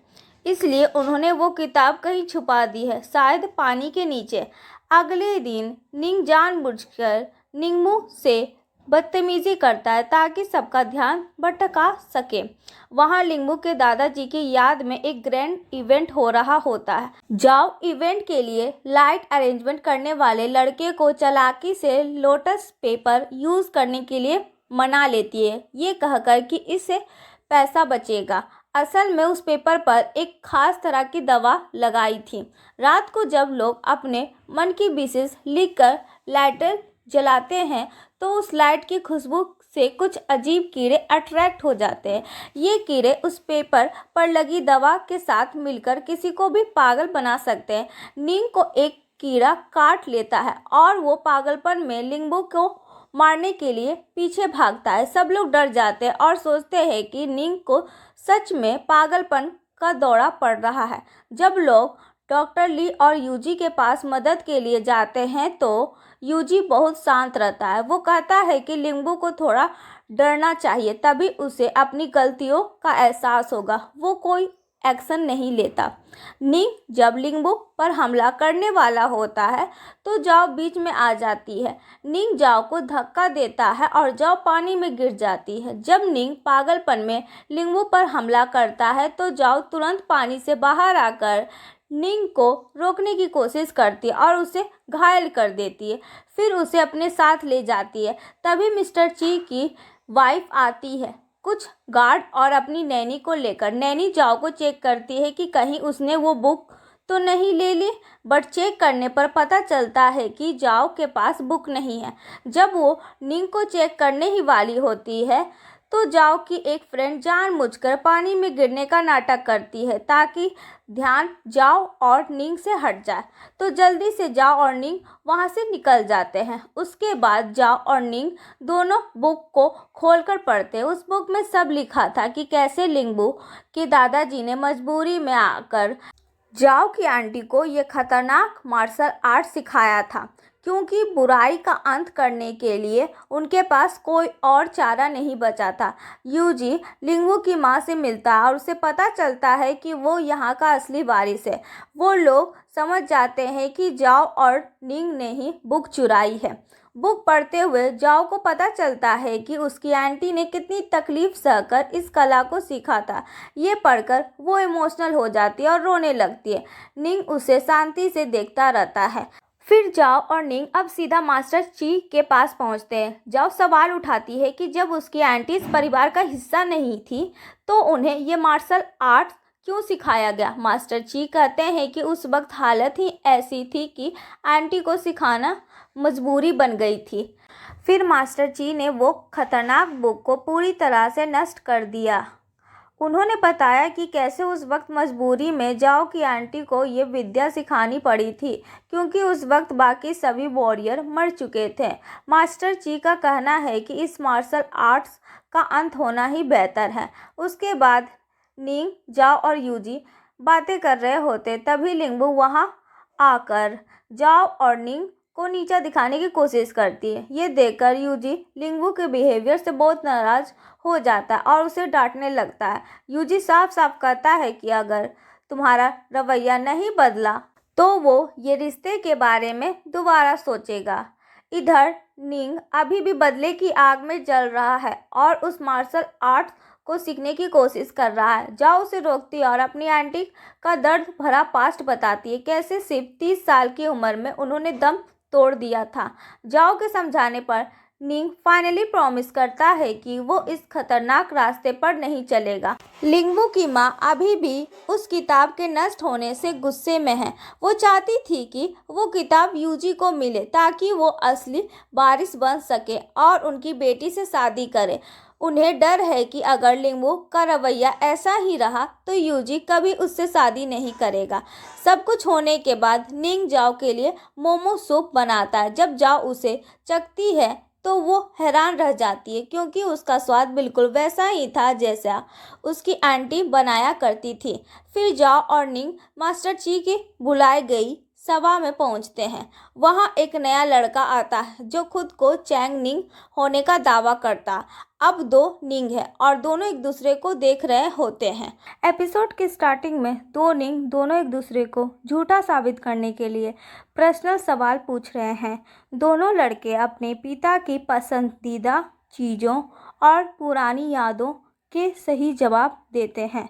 इसलिए उन्होंने वो किताब कहीं छुपा दी है, शायद पानी के नीचे। अगले दिन निंग जानबूझकर निंगमू से बदतमीजी करता है ताकि सबका ध्यान भटका सके। वहाँ लिंगमू के दादाजी की याद में एक ग्रैंड इवेंट हो रहा होता है। जाओ इवेंट के लिए लाइट अरेंजमेंट करने वाले लड़के को चालाकी से लोटस पेपर यूज़ करने के लिए मना लेती है, ये कहकर कि इससे पैसा बचेगा। असल में उस पेपर पर एक खास तरह की दवा लगाई थी। रात को जब लोग अपने मन की विशेष लिखकर लाइटर जलाते हैं तो उस लाइट की खुशबू से कुछ अजीब कीड़े अट्रैक्ट हो जाते हैं। ये कीड़े उस पेपर पर लगी दवा के साथ मिलकर किसी को भी पागल बना सकते हैं। निंग को एक कीड़ा काट लेता है और वो पागलपन में लिंगबू को मारने के लिए पीछे भागता है। सब लोग डर जाते हैं और सोचते हैं कि निंग को सच में पागलपन का दौरा पड़ रहा है। जब लोग डॉक्टर ली और यूजी के पास मदद के लिए जाते हैं तो यूजी बहुत शांत रहता है। वो कहता है कि लिंगबू को थोड़ा डरना चाहिए, तभी उसे अपनी गलतियों का एहसास होगा। वो कोई एक्शन नहीं लेता। निंग जब लिंगबो पर हमला करने वाला होता है तो जाओ बीच में आ जाती है। निंग जाओ को धक्का देता है और जाओ पानी में गिर जाती है। जब निंग पागलपन में लिंगबो पर हमला करता है तो जाओ तुरंत पानी से बाहर आकर निंग को रोकने की कोशिश करती है और उसे घायल कर देती है। फिर उसे अपने साथ ले जाती है। तभी मिस्टर ची की वाइफ आती है कुछ गार्ड और अपनी नैनी को लेकर। नैनी जाओ को चेक करती है कि कहीं उसने वो बुक तो नहीं ले ली, बट चेक करने पर पता चलता है कि जाओ के पास बुक नहीं है। जब वो निंग को चेक करने ही वाली होती है तो जाओ की एक फ्रेंड जानबूझकर पानी में गिरने का नाटक करती है ताकि ध्यान जाओ और निंग से हट जाए। तो जल्दी से जाओ और निंग वहाँ से निकल जाते हैं। उसके बाद जाओ और निंग दोनों बुक को खोलकर पढ़ते हैं। उस बुक में सब लिखा था कि कैसे लिंगबो के दादाजी ने मजबूरी में आकर जाओ की आंटी को ये खतरनाक मार्शल आर्ट सिखाया था, क्योंकि बुराई का अंत करने के लिए उनके पास कोई और चारा नहीं बचा था। यूजी लिंगबो की माँ से मिलता है और उसे पता चलता है कि वो यहाँ का असली वारिस है। वो लोग समझ जाते हैं कि जाओ और निंग ने ही बुक चुराई है। बुक पढ़ते हुए जाओ को पता चलता है कि उसकी आंटी ने कितनी तकलीफ सहकर इस कला को सीखा था। ये पढ़कर वो इमोशनल हो जाती है और रोने लगती है। निंग उसे शांति से देखता रहता है। फिर जाओ और निंग अब सीधा मास्टर ची के पास पहुंचते हैं। जाओ सवाल उठाती है कि जब उसकी आंटी इस परिवार का हिस्सा नहीं थी तो उन्हें ये मार्शल आर्ट क्यों सिखाया गया। मास्टर ची कहते हैं कि उस वक्त हालत ही ऐसी थी कि आंटी को सिखाना मजबूरी बन गई थी। फिर मास्टर ची ने वो खतरनाक बुक को पूरी तरह से नष्ट कर दिया। उन्होंने बताया कि कैसे उस वक्त मजबूरी में जाओ की आंटी को ये विद्या सिखानी पड़ी थी, क्योंकि उस वक्त बाकी सभी वॉरियर मर चुके थे। मास्टर ची का कहना है कि इस मार्शल आर्ट्स का अंत होना ही बेहतर है। उसके बाद निंग, जाओ और यूजी बातें कर रहे होते तभी लिंगबो वहाँ आकर जाओ और निंग को नीचा दिखाने की कोशिश करती है। ये देखकर यूजी लिंगबो के बिहेवियर से बहुत नाराज हो जाता है और उसे डांटने लगता है। यूजी साफ साफ कहता है कि अगर तुम्हारा रवैया नहीं बदला तो वो ये रिश्ते के बारे में दोबारा सोचेगा। इधर निंग अभी भी बदले की आग में जल रहा है और उस मार्शल आर्ट को सीखने की कोशिश कर रहा है। जाओ उसे रोकती है और अपनी आंटी का दर्द भरा पास्ट बताती है, कैसे सिर्फ 30 साल की उम्र में उन्होंने दम तोड़ दिया था। जाओ के समझाने पर निंग फाइनली प्रॉमिस करता है कि वो इस खतरनाक रास्ते पर नहीं चलेगा। लिंगबो की माँ अभी भी उस किताब के नष्ट होने से गुस्से में है। वो चाहती थी कि वो किताब यूजी को मिले ताकि वो असली वारिस बन सके और उनकी बेटी से शादी करे। उन्हें डर है कि अगर लिंगबो का रवैया ऐसा ही रहा तो यूजी कभी उससे शादी नहीं करेगा। सब कुछ होने के बाद निंग जाओ के लिए मोमो सूप बनाता है। जब जाओ उसे चखती है तो वो हैरान रह जाती है, क्योंकि उसका स्वाद बिल्कुल वैसा ही था जैसा उसकी आंटी बनाया करती थी। फिर जाओ और निंग मास्टर ची की बुलाई गई सभा में पहुंचते हैं। वहां एक नया लड़का आता है जो खुद को चैंग निंग होने का दावा करता। अब 2 निंग है और दोनों एक दूसरे को देख रहे होते हैं। एपिसोड की स्टार्टिंग में 2 निंग दोनों एक दूसरे को झूठा साबित करने के लिए पर्सनल सवाल पूछ रहे हैं। दोनों लड़के अपने पिता की पसंदीदा चीज़ों और पुरानी यादों के सही जवाब देते हैं।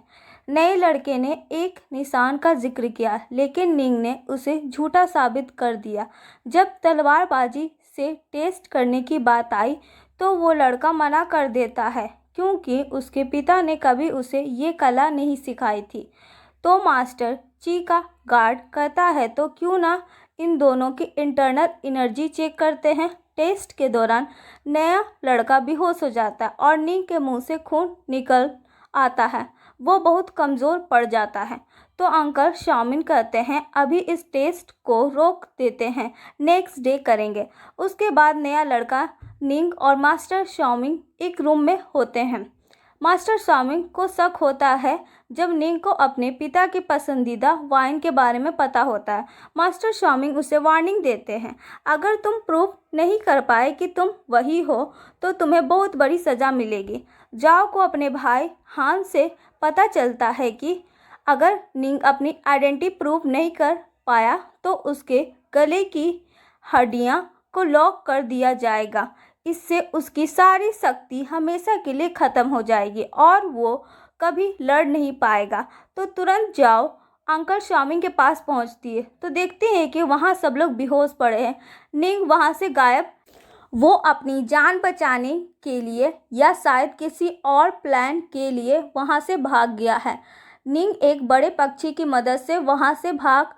नए लड़के ने एक निशान का जिक्र किया, लेकिन निंग ने उसे झूठा साबित कर दिया। जब तलवारबाजी से टेस्ट करने की बात आई तो वो लड़का मना कर देता है, क्योंकि उसके पिता ने कभी उसे ये कला नहीं सिखाई थी। तो मास्टर ची का गार्ड कहता है तो क्यों ना इन दोनों की इंटरनल एनर्जी चेक करते हैं। टेस्ट के दौरान नया लड़का बेहोश हो जाता है और निंग के मुंह से खून निकल आता है। वो बहुत कमज़ोर पड़ जाता है। तो अंकल शाओमिन कहते हैं अभी इस टेस्ट को रोक देते हैं, नेक्स्ट डे करेंगे। उसके बाद नया लड़का निंग और मास्टर शाओमिन एक रूम में होते हैं। मास्टर शाओमिन को शक होता है जब निंग को अपने पिता की पसंदीदा वाइन के बारे में पता होता है। मास्टर शाओमिन उसे वार्निंग देते हैं, अगर तुम प्रूफ नहीं कर पाए कि तुम वही हो तो तुम्हें बहुत बड़ी सज़ा मिलेगी। जाओ को अपने भाई हान से पता चलता है कि अगर निंग अपनी आइडेंटिटी प्रूव नहीं कर पाया तो उसके गले की हड्डियां को लॉक कर दिया जाएगा। इससे उसकी सारी शक्ति हमेशा के लिए ख़त्म हो जाएगी और वो कभी लड़ नहीं पाएगा। तो तुरंत जाओ अंकल शाओमिंग के पास पहुंचती है तो देखते हैं कि वहाँ सब लोग बेहोश पड़े हैं। निंग वहाँ से गायब। वो अपनी जान बचाने के लिए या शायद किसी और प्लान के लिए वहाँ से भाग गया है। निंग एक बड़े पक्षी की मदद से वहाँ से भाग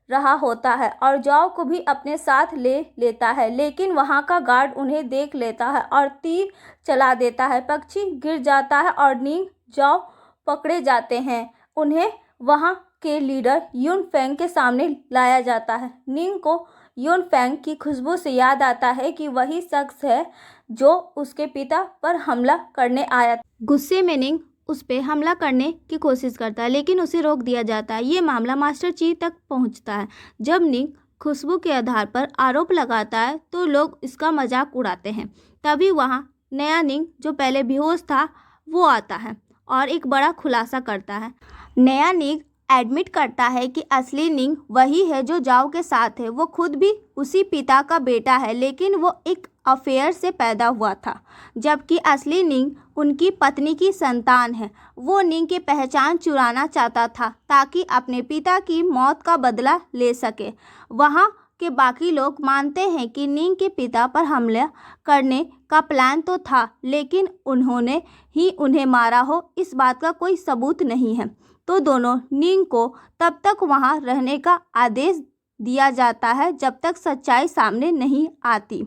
रहा होता है और जाओ को भी अपने साथ ले लेता है, लेकिन वहाँ का गार्ड उन्हें देख लेता है और तीर चला देता है। पक्षी गिर जाता है और निंग जाओ पकड़े जाते हैं। उन्हें वहाँ के लीडर युन फेंग के सामने लाया जाता है। निंग को युन फेंग की खुशबू से याद आता है कि वही शख्स है जो उसके पिता पर हमला करने आया था। गुस्से में निंग उस पर हमला करने की कोशिश करता है लेकिन उसे रोक दिया जाता है। ये मामला मास्टर ची तक पहुंचता है। जब निंग खुशबू के आधार पर आरोप लगाता है तो लोग इसका मजाक उड़ाते हैं। तभी वहाँ नया निंग जो पहले बेहोश था वो आता है और एक बड़ा खुलासा करता है। नया निंग एडमिट करता है कि असली निंग वही है जो जाओ के साथ है। वो खुद भी उसी पिता का बेटा है लेकिन वो एक अफेयर से पैदा हुआ था, जबकि असली निंग उनकी पत्नी की संतान है। वो निंग की पहचान चुराना चाहता था ताकि अपने पिता की मौत का बदला ले सके। वहाँ के बाकी लोग मानते हैं कि निंग के पिता पर हमला करने का प्लान तो था लेकिन उन्होंने ही उन्हें मारा हो इस बात का कोई सबूत नहीं है। तो दोनों निंग को तब तक वहाँ रहने का आदेश दिया जाता है जब तक सच्चाई सामने नहीं आती।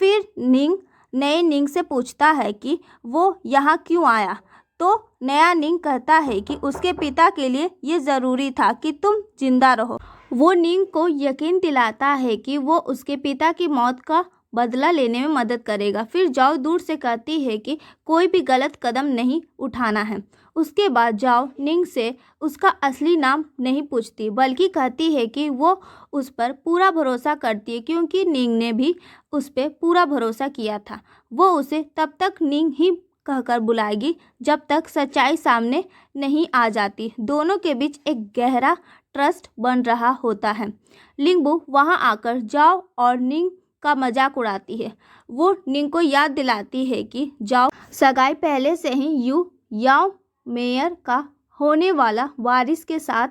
फिर निंग नए निंग से पूछता है कि वो यहाँ क्यों आया। तो नया निंग कहता है कि उसके पिता के लिए ये ज़रूरी था कि तुम जिंदा रहो। वो निंग को यकीन दिलाता है कि वो उसके पिता की मौत का बदला लेने में मदद करेगा। फिर जाओ दूर से कहती है कि कोई भी गलत कदम नहीं उठाना है। उसके बाद जाओ निंग से उसका असली नाम नहीं पूछती बल्कि कहती है कि वो उस पर पूरा भरोसा करती है क्योंकि निंग ने भी उस पर पूरा भरोसा किया था। वो उसे तब तक निंग ही कहकर बुलाएगी जब तक सच्चाई सामने नहीं आ जाती। दोनों के बीच एक गहरा ट्रस्ट बन रहा होता है। लिंगबू वहाँ आकर जाओ और निंग का मजाक उड़ाती है। वो निंग को याद दिलाती है कि जाओ सगाई पहले से ही याओ मेयर का होने वाला वारिस के साथ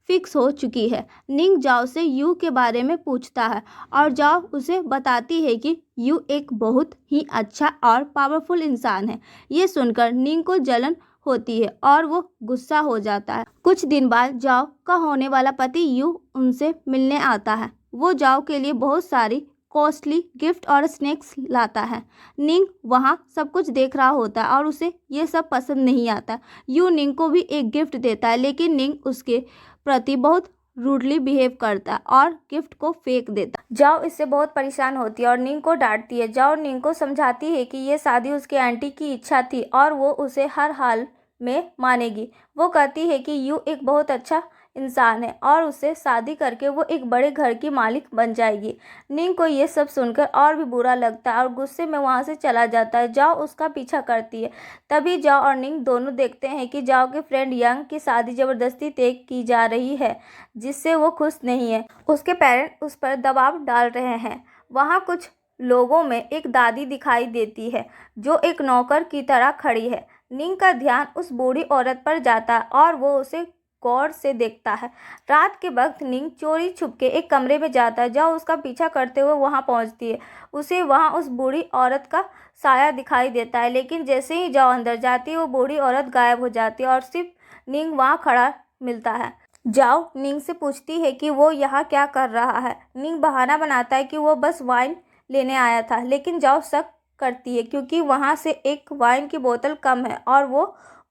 फिक्स हो चुकी है। निंग जाओ से यू के बारे में पूछता है और जाओ उसे बताती है कि यू एक बहुत ही अच्छा और पावरफुल इंसान है। ये सुनकर निंग को जलन होती है और वो गुस्सा हो जाता है। कुछ दिन बाद जाओ का होने वाला पति यू उनसे मिलने आता है। वो जाओ के लिए बहुत सारी कॉस्टली गिफ्ट और स्नैक्स लाता है। निंग वहाँ सब कुछ देख रहा होता है और उसे ये सब पसंद नहीं आता। यू निंग को भी एक गिफ्ट देता है लेकिन निंग उसके प्रति बहुत रूडली बिहेव करता है और गिफ्ट को फेंक देता। जाओ इससे बहुत परेशान होती है और निंग को डांटती है। जाओ निंग को समझाती है कि ये शादी उसके आंटी की इच्छा थी और वो उसे हर हाल में मानेगी। वो कहती है कि यू एक बहुत अच्छा इंसान है और उससे शादी करके वो एक बड़े घर की मालिक बन जाएगी। निंग को ये सब सुनकर और भी बुरा लगता है और गुस्से में वहाँ से चला जाता है। जाओ उसका पीछा करती है। तभी जाओ और निंग दोनों देखते हैं कि जाओ के फ्रेंड यांग की शादी ज़बरदस्ती तय की जा रही है जिससे वो खुश नहीं है। उसके पेरेंट्स उस पर दबाव डाल रहे हैं। वहाँ कुछ लोगों में एक दादी दिखाई देती है जो एक नौकर की तरह खड़ी है। निंग का ध्यान उस बूढ़ी औरत पर जाता है और वो उसे गौर से देखता है। रात के वक्त निंग चोरी छुपके एक कमरे में जाता है। जाओ उसका पीछा करते हुए वहां पहुंचती है। उसे वहां उस बूढ़ी औरत का साया दिखाई देता है लेकिन जैसे ही जाओ अंदर जाती है वो बूढ़ी औरत गायब हो जाती है और सिर्फ निंग वहां खड़ा मिलता है। जाओ निंग से पूछती है कि वो यहाँ क्या कर रहा है। निंग बहाना बनाता है कि वो बस वाइन लेने आया था लेकिन जाओ शक करती है क्योंकि वहाँ से एक वाइन की बोतल कम है और वो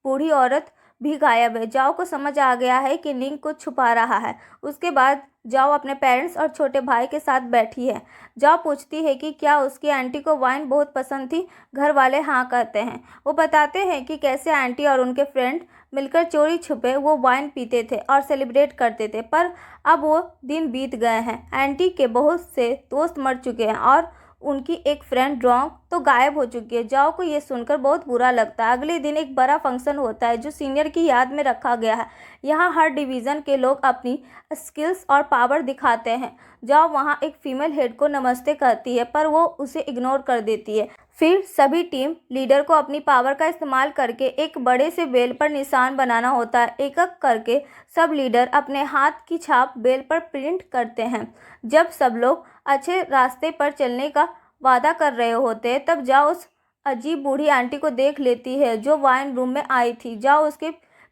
बूढ़ी औरत भी गायब है। जाओ को समझ आ गया है कि निंग कुछ छुपा रहा है। उसके बाद जाओ अपने पेरेंट्स और छोटे भाई के साथ बैठी है। जाओ पूछती है कि क्या उसकी आंटी को वाइन बहुत पसंद थी। घर वाले हाँ कहते हैं। वो बताते हैं कि कैसे आंटी और उनके फ्रेंड मिलकर चोरी छुपे वो वाइन पीते थे और सेलिब्रेट करते थे, पर अब वो दिन बीत गए हैं। आंटी के बहुत से दोस्त मर चुके हैं और उनकी एक फ्रेंड रोंग तो गायब हो चुकी है। जाओ को ये सुनकर बहुत बुरा लगता है। अगले दिन एक बड़ा फंक्शन होता है जो सीनियर की याद में रखा गया है। यहाँ हर डिवीज़न के लोग अपनी स्किल्स और पावर दिखाते हैं। जाओ वहाँ एक फीमेल हेड को नमस्ते करती है पर वो उसे इग्नोर कर देती है। फिर सभी टीम लीडर को अपनी पावर का इस्तेमाल करके एक बड़े से बेल पर निशान बनाना होता है। एक एक करके सब लीडर अपने हाथ की छाप बेल पर प्रिंट करते हैं। जब सब लोग अच्छे रास्ते पर चलने का वादा कर रहे होते हैं तब जाओ उस अजीब बूढ़ी आंटी को देख लेती है जो वाइन रूम में आई थी। जाओ उसके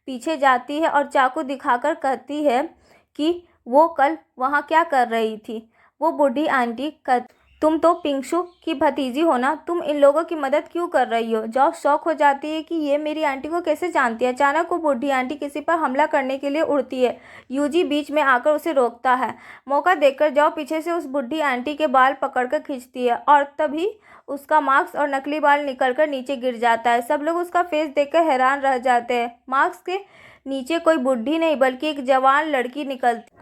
पीछे जाती है और चाकू दिखाकर कहती है कि वो कल वहाँ क्या कर रही थी। वो बूढ़ी आंटी तुम तो पिंगशु की भतीजी हो ना, तुम इन लोगों की मदद क्यों कर रही हो। जॉब शौक हो जाती है कि ये मेरी आंटी को कैसे जानती है। अचानक वो बूढ़ी आंटी किसी पर हमला करने के लिए उड़ती है। यूजी बीच में आकर उसे रोकता है। मौका देखकर जॉब पीछे से उस बूढ़ी आंटी के बाल पकड़कर खींचती है और तभी उसका मास्क और नकली बाल निकलकर नीचे गिर जाता है। सब लोग उसका फेस देखकर हैरान रह जाते हैं। मास्क के नीचे कोई बूढ़ी नहीं बल्कि एक जवान लड़की निकलती।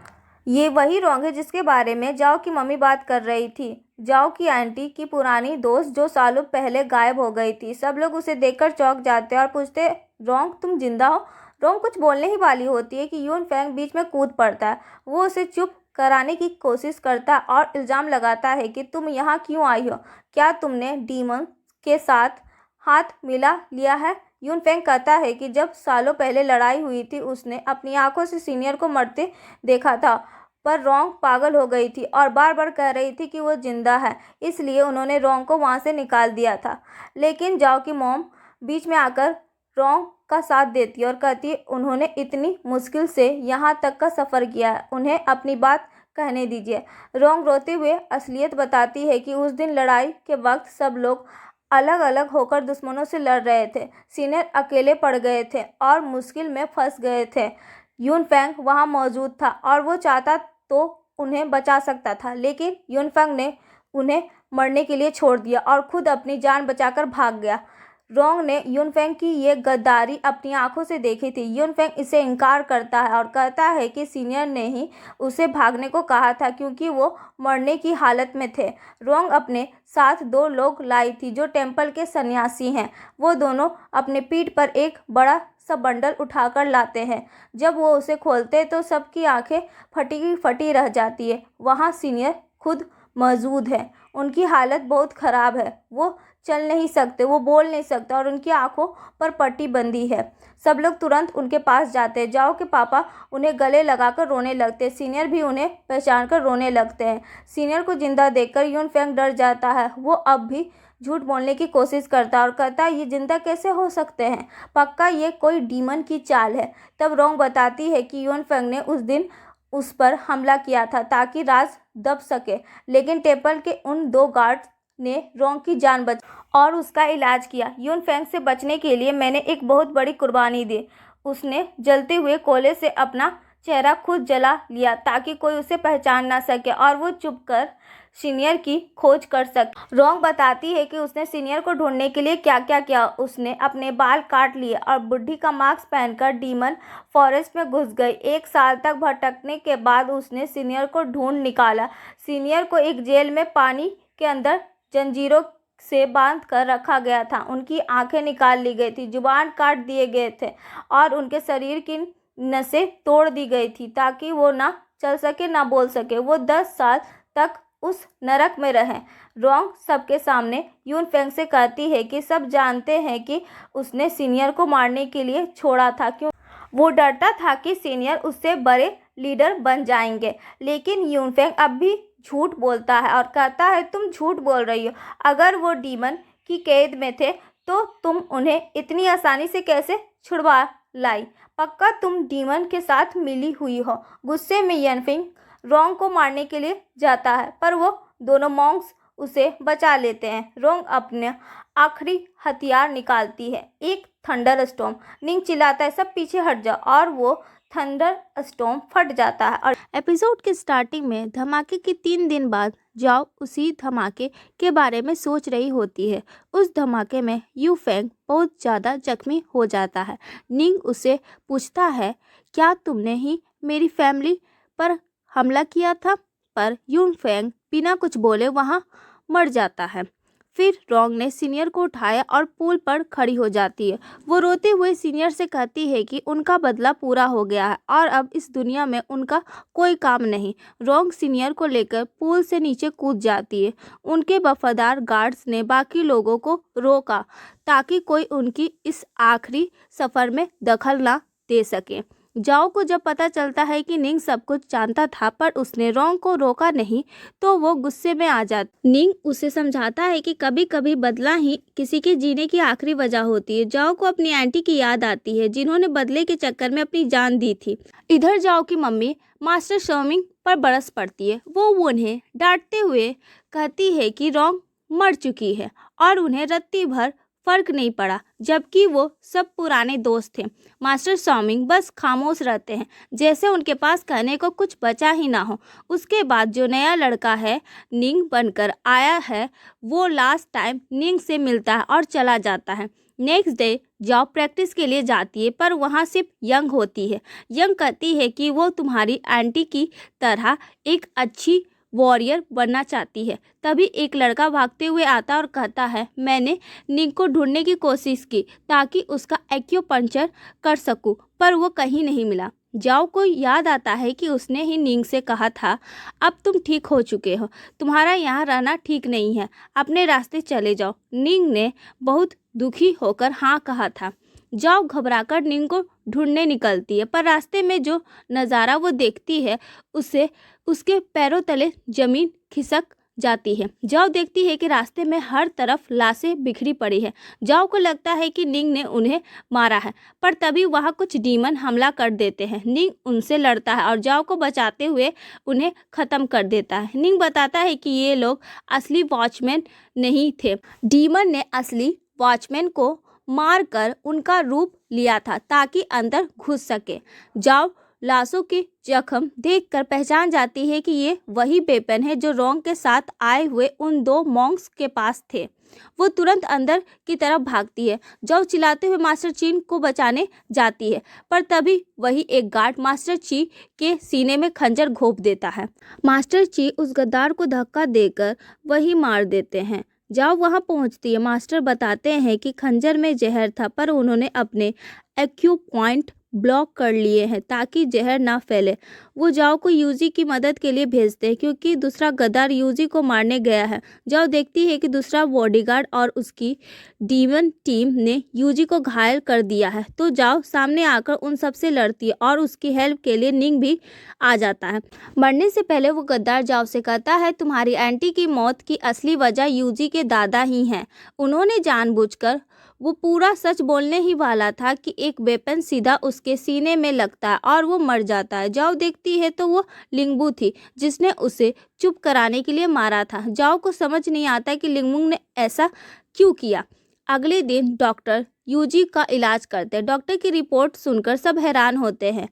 ये वही रोंग है जिसके बारे में जाओ की मम्मी बात कर रही थी। जाओ की आंटी की पुरानी दोस्त जो सालों पहले गायब हो गई थी। सब लोग उसे देखकर चौंक जाते हैं और पूछते रोंग तुम जिंदा हो। रोंग कुछ बोलने ही वाली होती है कि यून फेंग बीच में कूद पड़ता है। वो उसे चुप कराने की कोशिश करता और इल्ज़ाम लगाता है कि तुम यहाँ क्यों आई हो, क्या तुमने डीमन के साथ हाथ मिला लिया है। यून फेंग कहता है कि जब सालों पहले लड़ाई हुई थी उसने अपनी आंखों से सीनियर को मरते देखा था पर रोंग पागल हो गई थी और बार बार कह रही थी कि वो जिंदा है, इसलिए उन्होंने रोंग को वहाँ से निकाल दिया था। लेकिन जाओ की मॉम बीच में आकर रोंग का साथ देती है और कहती है उन्होंने इतनी मुश्किल से यहाँ तक का सफ़र किया है, उन्हें अपनी बात कहने दीजिए। रोंग रोते हुए असलियत बताती है कि उस दिन लड़ाई के वक्त सब लोग अलग अलग होकर दुश्मनों से लड़ रहे थे। सीनियर अकेले पड़ गए थे और मुश्किल में फंस गए थे। यून फेंग वहाँ मौजूद था और वो चाहता तो उन्हें बचा सकता था, लेकिन यून फेंग ने उन्हें मरने के लिए छोड़ दिया और खुद अपनी जान बचाकर भाग गया। रोंग ने यून फेंग की ये गद्दारी अपनी आंखों से देखी थी। यून फेंग इसे इनकार करता है और कहता है कि सीनियर ने ही उसे भागने को कहा था क्योंकि वो मरने की हालत में थे। रोंग अपने साथ 2 लोग लाई थी जो टेंपल के सन्यासी हैं। वो दोनों अपने पीठ पर एक बड़ा सा बंडल उठाकर लाते हैं। जब वो उसे खोलते तो सबकी आंखें फटी की फटी रह जाती है। वहाँ सीनियर खुद मौजूद है। उनकी हालत बहुत ख़राब है, वो चल नहीं सकते, वो बोल नहीं सकते और उनकी आंखों पर पट्टी बंधी है। सब लोग तुरंत उनके पास जाते हैं। जाओ के पापा उन्हें गले लगाकर रोने लगते हैं। सीनियर भी उन्हें पहचान कर रोने लगते हैं। सीनियर को जिंदा देखकर यून फेंग डर जाता है। वो अब भी झूठ बोलने की कोशिश करता है और कहता है ये जिंदा कैसे हो सकते हैं, पक्का ये कोई डीमन की चाल है। तब रोंग बताती है कि यून फेंग ने उस दिन उस पर हमला किया था ताकि राज दब सके, लेकिन टेंपल के उन 2 गार्ड्स ने रोंग की जान बचा और उसका इलाज किया। यून फेंग से बचने के लिए मैंने एक बहुत बड़ी कुर्बानी दी। उसने जलते हुए कोयले से अपना चेहरा खुद जला लिया ताकि कोई उसे पहचान ना सके और वो चुप कर सीनियर की खोज कर सके। रोंग बताती है कि उसने सीनियर को ढूंढने के लिए क्या क्या किया। उसने अपने बाल काट लिए और बुढ़ी का मास्क पहनकर डीमन फॉरेस्ट में घुस गई। 1 साल तक भटकने के बाद उसने सीनियर को ढूंढ निकाला। सीनियर को एक जेल में पानी के अंदर जंजीरों से बांध कर रखा गया था। उनकी आंखें निकाल ली गई थी, जुबान काट दिए गए थे और उनके शरीर की नसें तोड़ दी गई थी ताकि वो ना चल सके ना बोल सके। वो 10 साल तक उस नरक में रहे। रोंग सबके सामने यून फेंग से कहती है कि सब जानते हैं कि उसने सीनियर को मारने के लिए छोड़ा था, क्यों वो डरता था कि सीनियर उससे बड़े लीडर बन जाएंगे। लेकिन यून फेंग अब भी झूठ बोलता है और कहता है तुम झूठ बोल रही हो। अगर वो डीमन की कैद में थे तो तुम उन्हें इतनी आसानी से कैसे छुड़वा लाई, पक्का तुम डीमन के साथ मिली हुई हो। गुस्से में यून फेंग रोंग को मारने के लिए जाता है पर वो दोनों मॉन्क्स उसे बचा लेते हैं। रोंग अपने आखिरी हथियार निकालती है, एक थंडर स्टॉर्म। निंग चिल्लाता है सब पीछे हट जाओ और वो थंडर स्टॉर्म फट जाता है। और एपिसोड के स्टार्टिंग में धमाके के 3 दिन बाद जाओ उसी धमाके के बारे में सोच रही होती है। उस धमाके में यू फेंग बहुत ज़्यादा जख्मी हो जाता है। निंग उसे पूछता है क्या तुमने ही मेरी फैमिली पर हमला किया था, पर यून फेंग बिना कुछ बोले वहाँ मर जाता है। फिर रोंग ने सीनियर को उठाया और पुल पर खड़ी हो जाती है। वो रोते हुए सीनियर से कहती है कि उनका बदला पूरा हो गया है और अब इस दुनिया में उनका कोई काम नहीं। रोंग सीनियर को लेकर पुल से नीचे कूद जाती है। उनके वफादार गार्ड्स ने बाकी लोगों को रोका ताकि कोई उनकी इस आखिरी सफ़र में दखल ना दे सके। जाओ को जब पता चलता है कि निंग सब कुछ जानता था पर उसने रोंग को रोका नहीं तो वो गुस्से में आ जाती। निंग उसे समझाता है कि कभी कभी बदला ही किसी के जीने की आखिरी वजह होती है। जाओ को अपनी आंटी की याद आती है जिन्होंने बदले के चक्कर में अपनी जान दी थी। इधर जाओ की मम्मी मास्टर शर्मिंग पर बरस पड़ती है। वो उन्हें डांटते हुए कहती है कि रोंग मर चुकी है और उन्हें रत्ती भर फर्क नहीं पड़ा, जबकि वो सब पुराने दोस्त थे। मास्टर शॉमिंग बस खामोश रहते हैं जैसे उनके पास कहने को कुछ बचा ही ना हो। उसके बाद जो नया लड़का है निंग बनकर आया है वो लास्ट टाइम निंग से मिलता है और चला जाता है। नेक्स्ट डे जाओ प्रैक्टिस के लिए जाती है पर वहाँ सिर्फ यंग होती है। यंग कहती है कि वो तुम्हारी आंटी की तरह एक अच्छी वॉरियर बनना चाहती है। तभी एक लड़का भागते हुए आता और कहता है मैंने निंग को ढूंढने की कोशिश की ताकि उसका एक्यूपंक्चर कर सकूं पर वो कहीं नहीं मिला। जाओ को याद आता है कि उसने ही निंग से कहा था अब तुम ठीक हो चुके हो, तुम्हारा यहाँ रहना ठीक नहीं है, अपने रास्ते चले जाओ। निंग ने बहुत दुखी होकर हाँ कहा था। जाओ घबराकर निंग को ढूंढने निकलती है पर रास्ते में जो नज़ारा वो देखती है उसे उसके पैरों तले जमीन खिसक जाती है। जाओ देखती है कि रास्ते में हर तरफ लाशें बिखरी पड़ी है। जाओ को लगता है कि निंग ने उन्हें मारा है पर तभी वहाँ कुछ डीमन हमला कर देते हैं। निंग उनसे लड़ता है और जाओ को बचाते हुए उन्हें ख़त्म कर देता है। निंग बताता है कि ये लोग असली वॉचमैन नहीं थे, डीमन ने असली वॉचमैन को मारकर उनका रूप लिया था ताकि अंदर घुस सके। जाओ लाशों के जख्म देखकर पहचान जाती है कि ये वही वेपन है जो रोंग के साथ आए हुए उन दो मॉन्क्स के पास थे। वो तुरंत अंदर की तरफ भागती है। जाओ चिल्लाते हुए मास्टर ची को बचाने जाती है पर तभी वही एक गार्ड मास्टर ची के सीने में खंजर घोंप देता है। मास्टर ची उस गद्दार को धक्का देकर वही मार देते हैं। जाओ वहां पहुंचती है। मास्टर बताते हैं कि खंजर में जहर था पर उन्होंने अपने एक्यू पॉइंट ब्लॉक कर लिए हैं ताकि जहर ना फैले। वो जाओ को यूजी की मदद के लिए भेजते हैं क्योंकि दूसरा गद्दार यूजी को मारने गया है। जाओ देखती है कि दूसरा बॉडीगार्ड और उसकी डीमन टीम ने यूजी को घायल कर दिया है तो जाओ सामने आकर उन सबसे लड़ती है और उसकी हेल्प के लिए निंग भी आ जाता है। मरने से पहले वो गद्दार जाओ से कहता है तुम्हारी आंटी की मौत की असली वजह यूजी के दादा ही हैं। उन्होंने जानबूझकर वो पूरा सच बोलने ही वाला था कि एक वेपन सीधा उसके सीने में लगता है और वो मर जाता है। जाओ देखती है तो वो लिंगबू थी जिसने उसे चुप कराने के लिए मारा था। जाओ को समझ नहीं आता कि लिंगबू ने ऐसा क्यों किया। अगले दिन डॉक्टर यूजी का इलाज करते हैं। डॉक्टर की रिपोर्ट सुनकर सब हैरान होते हैं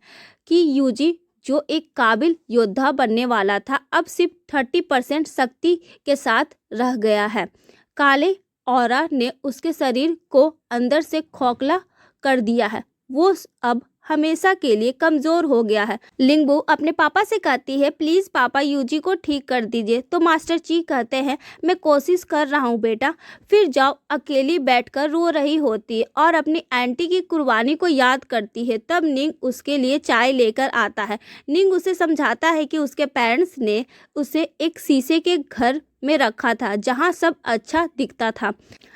कि यूजी जो एक काबिल योद्धा बनने वाला था अब सिर्फ 30% शक्ति के साथ रह गया है। काले ऑरा ने उसके शरीर को अंदर से खोखला कर दिया है। वो अब हमेशा के लिए कमज़ोर हो गया है। लिंगबू अपने पापा से कहती है प्लीज़ पापा यूजी को ठीक कर दीजिए तो मास्टर ची कहते हैं मैं कोशिश कर रहा हूँ बेटा। फिर जाओ अकेली बैठकर रो रही होती है और अपनी आंटी की कुर्बानी को याद करती है। तब निंग उसके लिए चाय लेकर आता है। निंग उसे समझाता है कि उसके पेरेंट्स ने उसे एक शीशे के घर में रखा था जहाँ सब अच्छा दिखता था।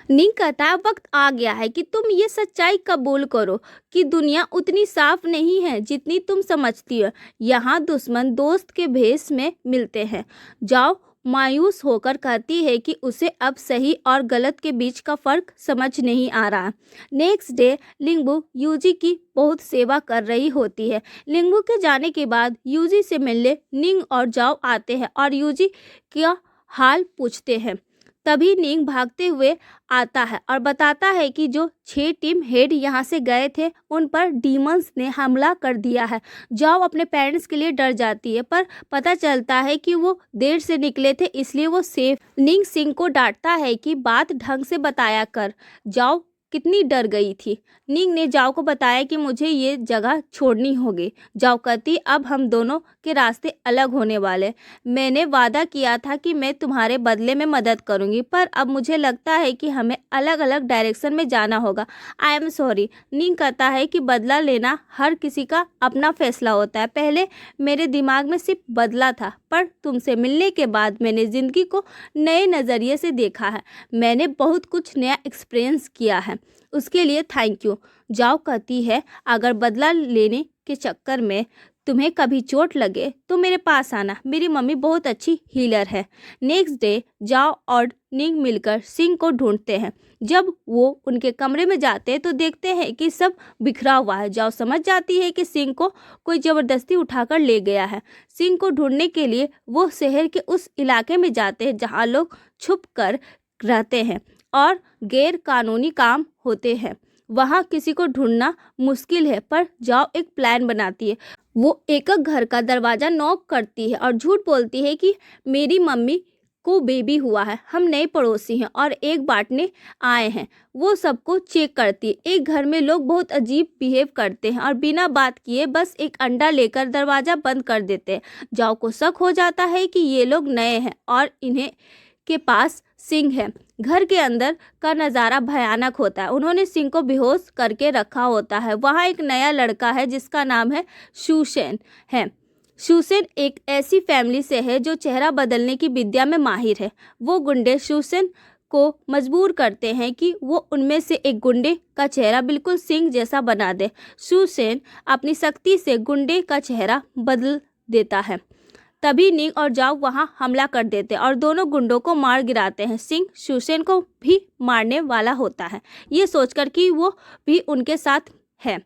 निंग कहता है वक्त आ गया है कि तुम ये सच्चाई कबूल करो कि दुनिया उतनी साफ नहीं है जितनी तुम समझती हो। यहाँ दुश्मन दोस्त के भेष में मिलते हैं। जाओ मायूस होकर कहती है कि उसे अब सही और गलत के बीच का फर्क समझ नहीं आ रहा। नेक्स्ट डे लिंगबू यूजी की बहुत सेवा कर रही होती है। लिंगबू के जाने के बाद यूजी से मिलने निंग और जाओ आते हैं और यूजी का हाल पूछते हैं। तभी निंग भागते हुए आता है और बताता है कि जो 6 टीम हेड यहाँ से गए थे उन पर डीमंस ने हमला कर दिया है। जाओ अपने पेरेंट्स के लिए डर जाती है पर पता चलता है कि वो देर से निकले थे इसलिए वो सेफ। निंग सिंह को डांटता है कि बात ढंग से बताया कर। जाओ कितनी डर गई थी। निंग ने जाओ को बताया कि मुझे ये जगह छोड़नी होगी। जाओ कहती, अब हम दोनों के रास्ते अलग होने वाले। मैंने वादा किया था कि मैं तुम्हारे बदले में मदद करूंगी, पर अब मुझे लगता है कि हमें अलग अलग डायरेक्शन में जाना होगा। I am sorry. निंग कहता है कि बदला लेना हर किसी का अपना फैसला होता है। पहले मेरे दिमाग में सिर्फ बदला था, पर तुमसे मिलने के बाद मैंने ज़िंदगी को नए नज़रिए से देखा है। मैंने बहुत कुछ नया एक्सपीरियंस किया है, उसके लिए थैंक यू। जाओ कहती है, अगर बदला लेने के चक्कर में तुम्हें कभी चोट लगे तो मेरे पास आना, मेरी मम्मी बहुत अच्छी हीलर है। नेक्स्ट डे जाओ और निंग मिलकर सिंह को ढूंढते हैं। जब वो उनके कमरे में जाते हैं तो देखते हैं कि सब बिखरा हुआ है। जाओ समझ जाती है कि सिंह को कोई ज़बरदस्ती उठाकर ले गया है। सिंह को ढूंढने के लिए वो शहर के उस इलाके में जाते हैं जहाँ लोग छुप कर रहते हैं और गैर कानूनी काम होते हैं। वहाँ किसी को ढूंढना मुश्किल है, पर जाओ एक प्लान बनाती है। वो एक घर का दरवाज़ा नॉक करती है और झूठ बोलती है कि मेरी मम्मी को बेबी हुआ है, हम नए पड़ोसी हैं और एक बांटने आए हैं। वो सबको चेक करती है। एक घर में लोग बहुत अजीब बिहेव करते हैं और बिना बात किए बस एक अंडा लेकर दरवाज़ा बंद कर देते हैं। जाओ को शक हो जाता है कि ये लोग नए हैं और इन्हें के पास सिंह है। घर के अंदर का नज़ारा भयानक होता है। उन्होंने सिंह को बेहोश करके रखा होता है। वहाँ एक नया लड़का है जिसका नाम है शूसेन है। शूसेन एक ऐसी फैमिली से है जो चेहरा बदलने की विद्या में माहिर है। वो गुंडे शूसेन को मजबूर करते हैं कि वो उनमें से एक गुंडे का चेहरा बिल्कुल सिंह जैसा बना दे। शूसेन अपनी शक्ति से गुंडे का चेहरा बदल देता है। तभी निंग और जाओ वहां हमला कर देते हैं और दोनों गुंडों को मार गिराते हैं। सिंह शूसेन को भी मारने वाला होता है, ये सोचकर कि वो भी उनके साथ है,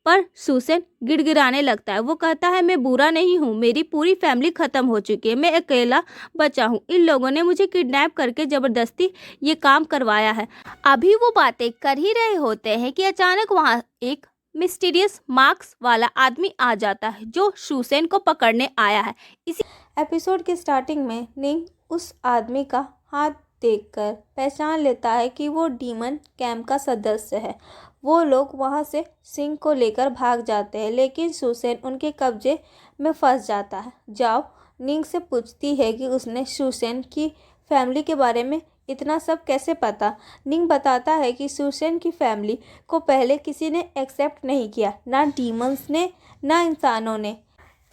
पर शूसेन गिड़गिड़ाने लगता है। वो कहता है, मैं बुरा नहीं हूँ, मेरी पूरी फैमिली खत्म हो चुकी है, मैं अकेला बचा हूँ। इन लोगों ने मुझे किडनैप करके ज़बरदस्ती ये काम करवाया है। अभी वो बातें कर ही रहे होते हैं कि अचानक वहाँ एक मिस्टीरियस मार्क्स वाला आदमी आ जाता है जो शूसेन को पकड़ने आया है। इसी एपिसोड के स्टार्टिंग में निंग उस आदमी का हाथ देखकर पहचान लेता है कि वो डीमन कैंप का सदस्य है। वो लोग वहाँ से सिंह को लेकर भाग जाते हैं, लेकिन शूसेन उनके कब्जे में फंस जाता है। जाओ निंग से पूछती है कि उसने शूसेन की फैमिली के बारे में इतना सब कैसे पता। निंग बताता है कि शूसेन की फैमिली को पहले किसी ने एक्सेप्ट नहीं किया, ना डीमंस ने ना इंसानों ने।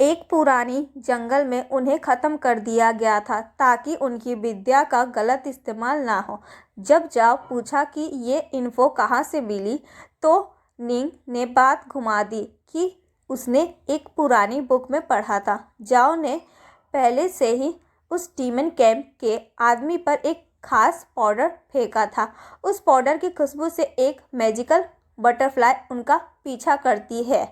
एक पुरानी जंगल में उन्हें ख़त्म कर दिया गया था ताकि उनकी विद्या का गलत इस्तेमाल ना हो। जब जाओ पूछा कि ये इन्फो कहाँ से मिली तो निंग ने बात घुमा दी कि उसने एक पुरानी बुक में पढ़ा था। जाओ ने पहले से ही उस डीमन कैंप के आदमी पर एक खास पाउडर फेंका था। उस पाउडर की खुशबू से एक मैजिकल बटरफ्लाई उनका पीछा करती है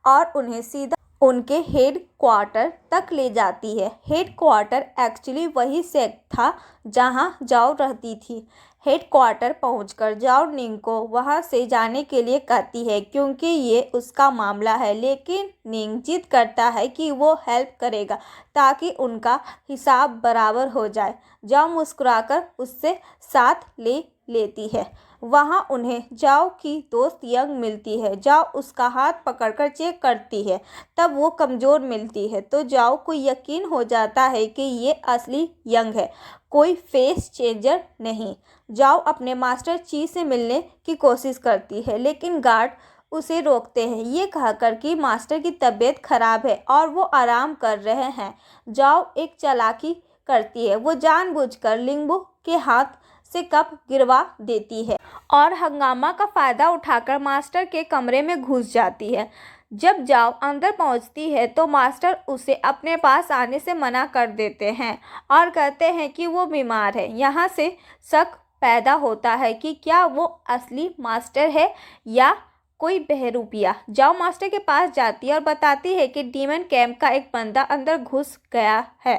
और उन्हें सीधा उनके हेड क्वार्टर तक ले जाती है। हेड क्वार्टर एक्चुअली वही सेट था जहां जाओ रहती थी। हेड क्वार्टर पहुंचकर जाओ निंग को वहां से जाने के लिए कहती है क्योंकि ये उसका मामला है, लेकिन निंग जिद करता है कि वो हेल्प करेगा ताकि उनका हिसाब बराबर हो जाए। जाओ मुस्कुराकर उससे साथ ले लेती है। वहाँ उन्हें जाओ की दोस्त यंग मिलती है। जाओ उसका हाथ पकड़कर चेक करती है, तब वो कमज़ोर मिलती है तो जाओ को यकीन हो जाता है कि ये असली यंग है, कोई फेस चेंजर नहीं। जाओ अपने मास्टर ची से मिलने की कोशिश करती है, लेकिन गार्ड उसे रोकते हैं ये कहकर कि मास्टर की तबीयत खराब है और वो आराम कर रहे हैं। जाओ एक चालाकी करती है, वो जानबूझकर लिंगबो के हाथ से कप गिरवा देती है और हंगामा का फ़ायदा उठाकर मास्टर के कमरे में घुस जाती है। जब जाओ अंदर पहुंचती है तो मास्टर उसे अपने पास आने से मना कर देते हैं और कहते हैं कि वो बीमार है। यहाँ से शक पैदा होता है कि क्या वो असली मास्टर है या कोई बहरूपिया। जाओ मास्टर के पास जाती है और बताती है कि डीमन कैंप का एक बंदा अंदर घुस गया है।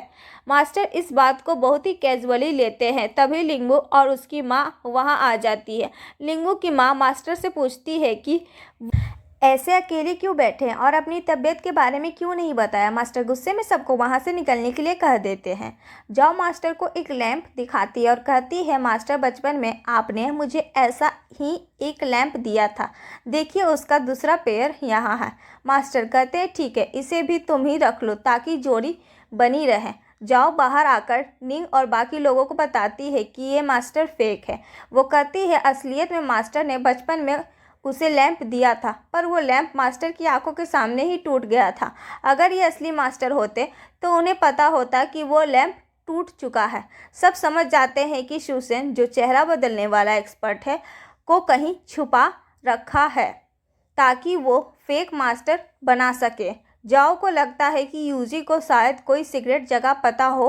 मास्टर इस बात को बहुत ही कैजुअली लेते हैं। तभी लिंगबो और उसकी माँ वहाँ आ जाती है। लिंगबो की माँ मास्टर से पूछती है कि ऐसे अकेले क्यों बैठे हैं और अपनी तबीयत के बारे में क्यों नहीं बताया। मास्टर गुस्से में सबको वहाँ से निकलने के लिए कह देते हैं। जाओ मास्टर को एक लैंप दिखाती है और कहती है, मास्टर बचपन में आपने मुझे ऐसा ही एक लैंप दिया था, देखिए उसका दूसरा पेयर यहाँ है। मास्टर कहते हैं, ठीक है, इसे भी तुम ही रख लो ताकि जोड़ी बनी रहे। जाओ बाहर आकर निंग और बाकी लोगों को बताती है कि ये मास्टर फेक है। वो कहती है, असलियत में मास्टर ने बचपन में उसे लैंप दिया था, पर वो लैंप मास्टर की आंखों के सामने ही टूट गया था। अगर ये असली मास्टर होते तो उन्हें पता होता कि वो लैंप टूट चुका है। सब समझ जाते हैं कि शूसेन, जो चेहरा बदलने वाला एक्सपर्ट है, को कहीं छुपा रखा है ताकि वो फेक मास्टर बना सके। जाओ को लगता है कि यूजी को शायद कोई सीक्रेट जगह पता हो,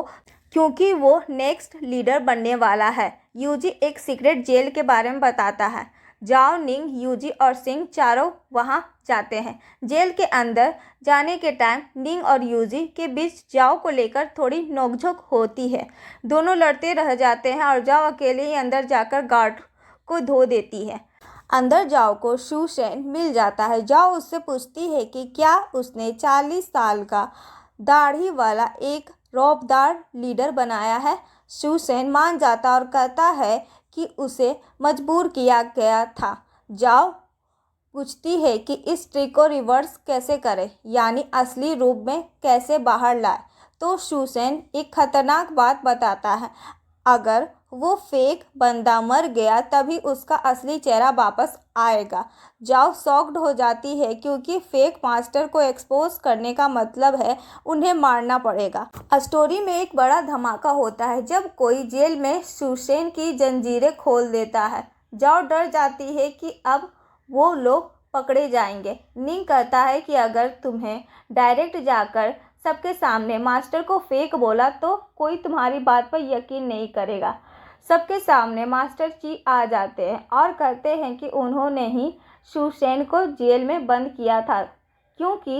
क्योंकि वो नेक्स्ट लीडर बनने वाला है। यूजी एक सीक्रेट जेल के बारे में बताता है। जाओ, निंग, यूजी और सिंह चारों वहां जाते हैं। जेल के अंदर जाने के टाइम निंग और यूजी के बीच जाओ को लेकर थोड़ी नोकझोंक होती है। दोनों लड़ते रह जाते हैं और जाओ अकेले ही अंदर जाकर गार्ड को धो देती है। अंदर जाओ को शूसेन मिल जाता है। जाओ उससे पूछती है कि क्या उसने 40 साल का दाढ़ी वाला एक रौबदार लीडर बनाया है। शूसेन मान जाता और कहता है कि उसे मजबूर किया गया था। जाओ पूछती है कि इस ट्रिक को रिवर्स कैसे करें, यानी असली रूप में कैसे बाहर लाए। तो शूसेन एक खतरनाक बात बताता है, अगर वो फेक बंदा मर गया तभी उसका असली चेहरा वापस आएगा। जाओ शॉक्ड हो जाती है क्योंकि फेक मास्टर को एक्सपोज करने का मतलब है उन्हें मारना पड़ेगा। स्टोरी में एक बड़ा धमाका होता है जब कोई जेल में शूसेन की जंजीरें खोल देता है। जाओ डर जाती है कि अब वो लोग पकड़े जाएंगे। निंग कहता है कि अगर तुम्हें डायरेक्ट जाकर सबके सामने मास्टर को फेक बोला तो कोई तुम्हारी बात पर यकीन नहीं करेगा। सबके सामने मास्टर ची आ जाते हैं और कहते हैं कि उन्होंने ही शूसेन को जेल में बंद किया था क्योंकि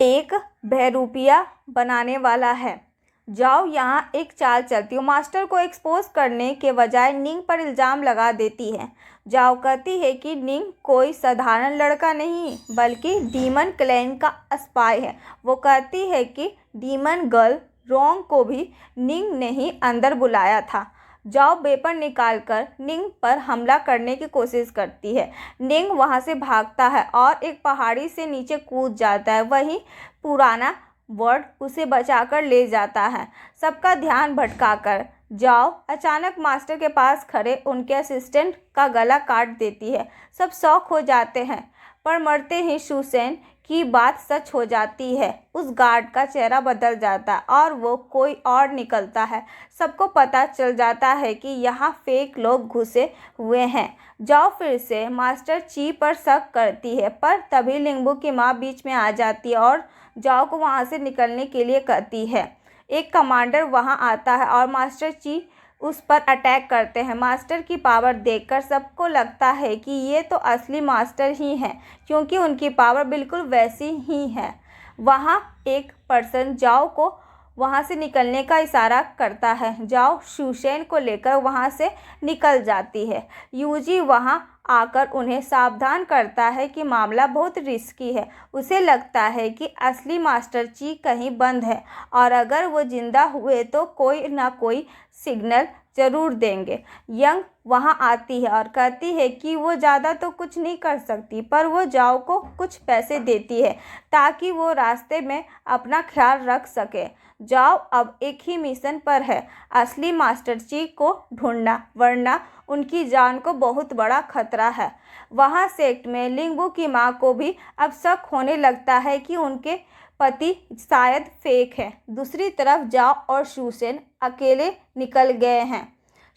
एक बहरूपिया बनाने वाला है। जाओ यहाँ एक चाल चलती हूँ। मास्टर को एक्सपोज करने के बजाय निंग पर इल्ज़ाम लगा देती है। जाओ कहती है कि निंग कोई साधारण लड़का नहीं बल्कि डीमन क्लैन का स्पाई है। वो कहती है कि डीमन गर्ल रोंग को भी निंग ने ही अंदर बुलाया था। जाओ वेपन निकालकर निंग पर हमला करने की कोशिश करती है। निंग वहां से भागता है और एक पहाड़ी से नीचे कूद जाता है। वहीं पुराना वर्ड उसे बचाकर ले जाता है। सबका ध्यान भटकाकर जाओ अचानक मास्टर के पास खड़े उनके असिस्टेंट का गला काट देती है। सब शॉक हो जाते हैं, पर मरते ही शूसेन की बात सच हो जाती है। उस गार्ड का चेहरा बदल जाता है और वो कोई और निकलता है। सबको पता चल जाता है कि यहाँ फेक लोग घुसे हुए हैं। जाओ फिर से मास्टर ची पर शक करती है, पर तभी लिंगबू की माँ बीच में आ जाती है और जाओ को वहाँ से निकलने के लिए कहती है। एक कमांडर वहाँ आता है और मास्टर ची उस पर अटैक करते हैं। मास्टर की पावर देखकर सबको लगता है कि ये तो असली मास्टर ही हैं, क्योंकि उनकी पावर बिल्कुल वैसी ही है। वहाँ एक पर्सन जाओ को वहाँ से निकलने का इशारा करता है। जाओ शूसेन को लेकर वहाँ से निकल जाती है। यूजी वहाँ आकर उन्हें सावधान करता है कि मामला बहुत रिस्की है। उसे लगता है कि असली मास्टर ची कहीं बंद है और अगर वो जिंदा हुए तो कोई ना कोई सिग्नल ज़रूर देंगे। यंग वहाँ आती है और कहती है कि वो ज़्यादा तो कुछ नहीं कर सकती, पर वो जाओ को कुछ पैसे देती है ताकि वो रास्ते में अपना ख्याल रख सके। जाओ अब एक ही मिशन पर है, असली मास्टर ची को ढूंढना, वरना उनकी जान को बहुत बड़ा खतरा है। वहाँ सेक्ट में लिंगबू की माँ को भी अब शक होने लगता है कि उनके पति शायद फेक है। दूसरी तरफ जाओ और शूसेन अकेले निकल गए हैं।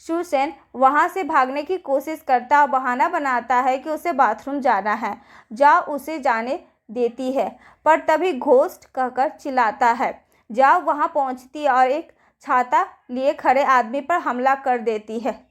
शूसेन वहाँ से भागने की कोशिश करता और बहाना बनाता है कि उसे बाथरूम जाना है। जाओ उसे जाने देती है, पर तभी घोस्ट कहकर चिल्लाता है। जाओ वहाँ पहुँचती है और एक छाता लिए खड़े आदमी पर हमला कर देती है।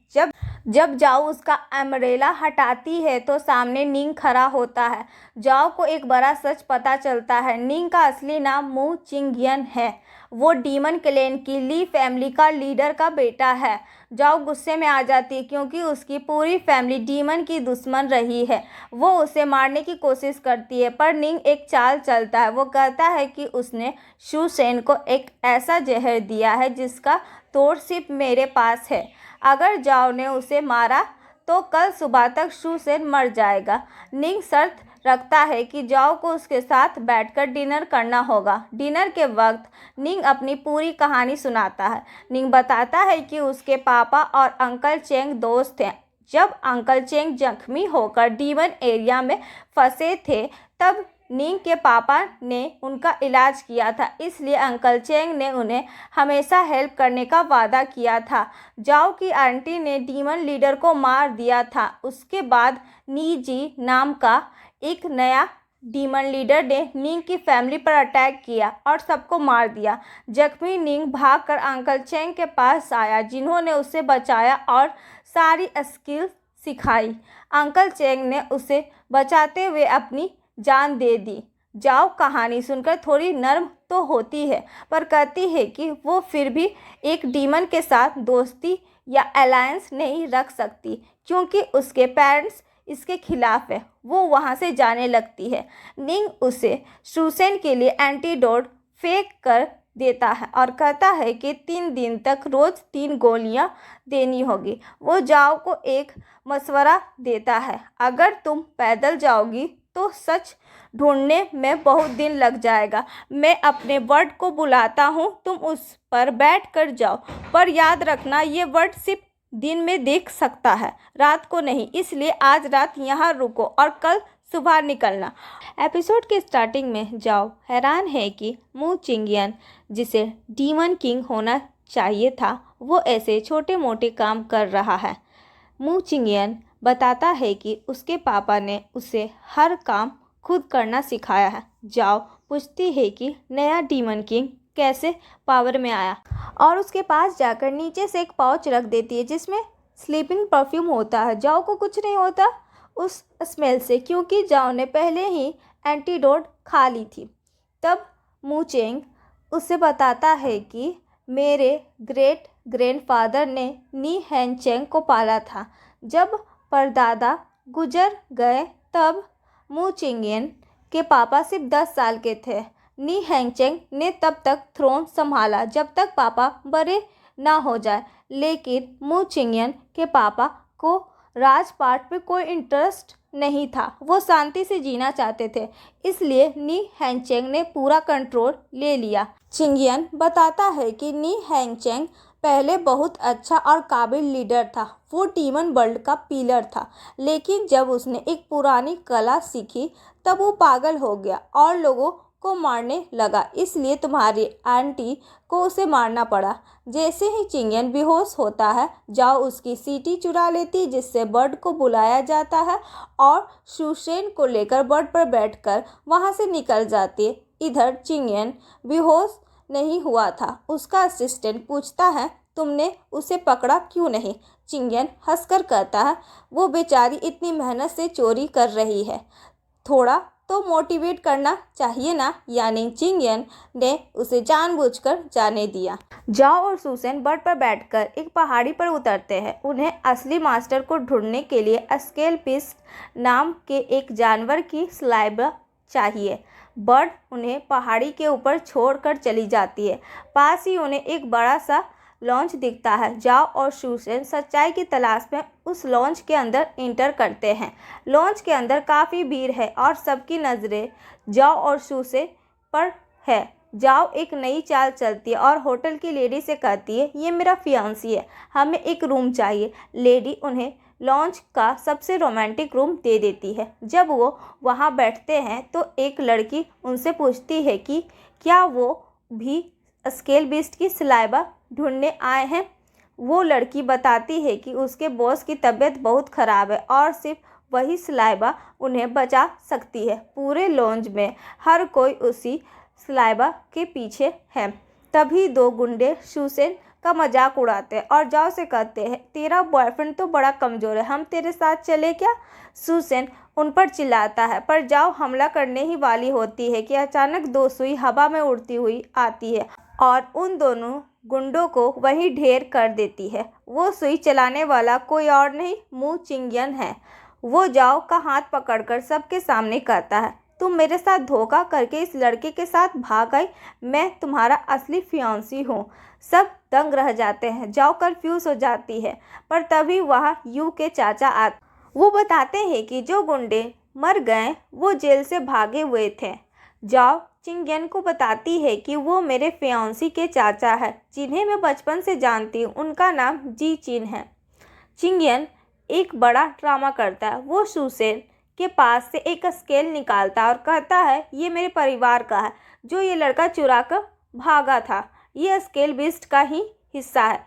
जब जाओ उसका अम्ब्रेला हटाती है तो सामने निंग खड़ा होता है। जाओ को एक बड़ा सच पता चलता है। निंग का असली नाम मू चिंगयन है। वो डीमन क्लैन की ली फैमिली का लीडर का बेटा है। जाओ गुस्से में आ जाती है क्योंकि उसकी पूरी फैमिली डीमन की दुश्मन रही है। वो उसे मारने की कोशिश करती है पर निंग एक चाल चलता है। वो कहता है कि उसने शू सेन को एक ऐसा जहर दिया है जिसका तोड़ सिर्फ मेरे पास है। अगर जाओ ने उसे मारा तो कल सुबह तक शू सेन मर जाएगा। निंग शर्त रखता है कि जाओ को उसके साथ बैठकर डिनर करना होगा। डिनर के वक्त निंग अपनी पूरी कहानी सुनाता है। निंग बताता है कि उसके पापा और अंकल चेंग दोस्त हैं। जब अंकल चेंग जख्मी होकर डीमन एरिया में फंसे थे तब निंग के पापा ने उनका इलाज किया था, इसलिए अंकल चेंग ने उन्हें हमेशा हेल्प करने का वादा किया था। जाओ की आंटी ने डीमन लीडर को मार दिया था। उसके बाद नी जी नाम का एक नया डीमन लीडर ने निंग की फैमिली पर अटैक किया और सबको मार दिया। जख्मी निंग भागकर अंकल चेंग के पास आया जिन्होंने उसे बचाया और सारी स्किल सिखाई। अंकल चेंग ने उसे बचाते हुए अपनी जान दे दी। जाओ कहानी सुनकर थोड़ी नर्म तो होती है पर कहती है कि वो फिर भी एक डीमन के साथ दोस्ती या अलायंस नहीं रख सकती क्योंकि उसके पेरेंट्स इसके खिलाफ है। वो वहाँ से जाने लगती है। निंग उसे शू सेन के लिए एंटीडोट फेंक कर देता है और कहता है कि 3 दिन तक रोज़ 3 गोलियां देनी होगी। वो जाओ को एक मशवरा देता है, अगर तुम पैदल जाओगी तो सच ढूंढने में बहुत दिन लग जाएगा। मैं अपने वर्ड को बुलाता हूँ, तुम उस पर बैठ कर जाओ, पर याद रखना ये वर्ड सिर्फ दिन में देख सकता है, रात को नहीं। इसलिए आज रात यहाँ रुको और कल सुबह निकलना। एपिसोड के स्टार्टिंग में जाओ हैरान है कि मू चिंगियन जिसे डीमन किंग होना चाहिए था वो ऐसे छोटे मोटे काम कर रहा है। मू चिंगियन बताता है कि उसके पापा ने उसे हर काम खुद करना सिखाया है। जाओ पूछती है कि नया डीमन किंग कैसे पावर में आया और उसके पास जाकर नीचे से एक पाउच रख देती है जिसमें स्लीपिंग परफ्यूम होता है। जाओ को कुछ नहीं होता उस स्मेल से क्योंकि जाओ ने पहले ही एंटीडोट खा ली थी। तब मू चेंग उसे बताता है कि मेरे ग्रेट ग्रैंडफादर ने नी हैन चेंग को पाला था। जब परदादा गुजर गए तब मू चिंगियन के पापा सिर्फ 10 साल के थे। नी हैंगचेंग ने तब तक थ्रोन संभाला जब तक पापा बड़े ना हो जाए, लेकिन मू चिंगियन के पापा को राजपाट पे कोई इंटरेस्ट नहीं था। वो शांति से जीना चाहते थे, इसलिए नी हैंगचेंग ने पूरा कंट्रोल ले लिया। चिंगियन बताता है कि नी हैंगचेंग पहले बहुत अच्छा और काबिल लीडर था। वो डीमन वर्ल्ड का पिलर था, लेकिन जब उसने एक पुरानी कला सीखी तब वो पागल हो गया और लोगों को मारने लगा, इसलिए तुम्हारी आंटी को उसे मारना पड़ा। जैसे ही चिंगियन बेहोश होता है जाओ उसकी सीटी चुरा लेती जिससे बर्ड को बुलाया जाता है और शू सेन को लेकर बर्ड पर बैठकर वहां से निकल जाती है। इधर चिंगियन बेहोश नहीं हुआ था। उसका असिस्टेंट पूछता है तुमने उसे पकड़ा क्यों नहीं। चिंगियन हंसकर कहता है वो बेचारी इतनी मेहनत से चोरी कर रही है, थोड़ा तो मोटिवेट करना चाहिए ना। यानी चिंगियन ने उसे जानबूझकर जाने दिया। जाओ और सुसेन बर्ड पर बैठकर एक पहाड़ी पर उतरते हैं। उन्हें असली मास्टर को ढूंढने के लिए स्केल पिस्ट नाम के एक जानवर की स्लाइबा चाहिए। बर्ड उन्हें पहाड़ी के ऊपर छोड़कर चली जाती है। पास ही उन्हें एक बड़ा सा लॉन्च दिखता है। जाओ और सुसेन सच्चाई की तलाश में उस लॉन्च के अंदर इंटर करते हैं। लॉन्च के अंदर काफ़ी भीड़ है और सबकी नज़रें जाओ और सुसेन पर है। जाओ एक नई चाल चलती है और होटल की लेडी से कहती है ये मेरा फियांसी है, हमें एक रूम चाहिए। लेडी उन्हें लॉन्च का सबसे रोमांटिक रूम दे देती है। जब वो वहाँ बैठते हैं तो एक लड़की उनसे पूछती है कि क्या वो भी स्केल बीस्ट की स्लाइबा ढूंढने आए हैं। वो लड़की बताती है कि उसके बॉस की तबीयत बहुत ख़राब है और सिर्फ वही स्लाइबा उन्हें बचा सकती है। पूरे लॉन्ज में हर कोई उसी स्लाइबा के पीछे है। तभी 2 गुंडे सुसेन का मजाक उड़ाते हैं और जाओ से कहते हैं तेरा बॉयफ्रेंड तो बड़ा कमज़ोर है, हम तेरे साथ चले क्या। सुसेन उन पर चिल्लाता है पर जाओ हमला करने ही वाली होती है कि अचानक 2 सुई हवा में उड़ती हुई आती है और उन दोनों गुंडों को वहीं ढेर कर देती है। वो सुई चलाने वाला कोई और नहीं, मू चिंगयन है। वो जाओ का हाथ पकड़कर सबके सामने कहता है, तुम मेरे साथ धोखा करके इस लड़के के साथ भाग आई, मैं तुम्हारा असली फियांसी हूँ। सब दंग रह जाते हैं, जाओ कंफ्यूज हो जाती है। पर तभी वहाँ यू के चाचा आते। वो बताते हैं कि जो गुंडे मर गए वो जेल से भागे हुए थे। जाओ चिंगयन को बताती है कि वो मेरे फियांसी के चाचा है, जिन्हें मैं बचपन से जानती हूँ। उनका नाम जी चिन है। चिंगयन एक बड़ा ड्रामा करता है। वो सुसेन के पास से एक स्केल निकालता है और कहता है, ये मेरे परिवार का है, जो ये लड़का चुरा कर भागा था। ये स्केल बिस्ट का ही हिस्सा है।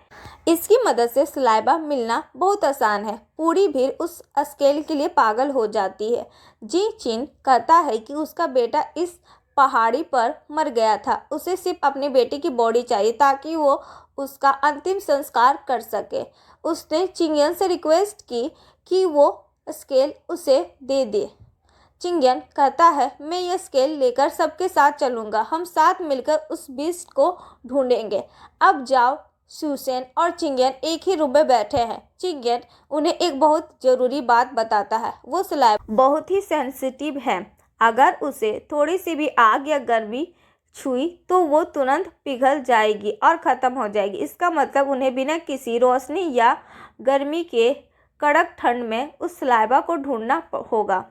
इसकी मदद से सलाइवा मिलना बहुत आसान है। पूरी भीड़ उस स्केल के लिए पागल हो जाती है। जी चिन कहता है कि उसका बेटा इस पहाड़ी पर मर गया था। उसे सिर्फ अपनी बेटी की बॉडी चाहिए ताकि वो उसका अंतिम संस्कार कर सके। उसने चिंगयन से रिक्वेस्ट की कि वो स्केल उसे दे दे। चिंगयन कहता है, मैं ये स्केल लेकर सबके साथ चलूँगा। हम साथ मिलकर उस बीस्ट को ढूंढेंगे। अब जाओ सुसेन और चिंगयन एक ही रूम में बैठे हैं। चिंगयन उन्हें एक बहुत ज़रूरी बात बताता है। वो स्लाइवा बहुत ही सेंसिटिव है। अगर उसे थोड़ी सी भी आग या गर्मी छुई तो वो तुरंत पिघल जाएगी और ख़त्म हो जाएगी। इसका मतलब उन्हें बिना किसी रोशनी या गर्मी के कड़क ठंड में उस स्लाइवा को ढूंढना होगा।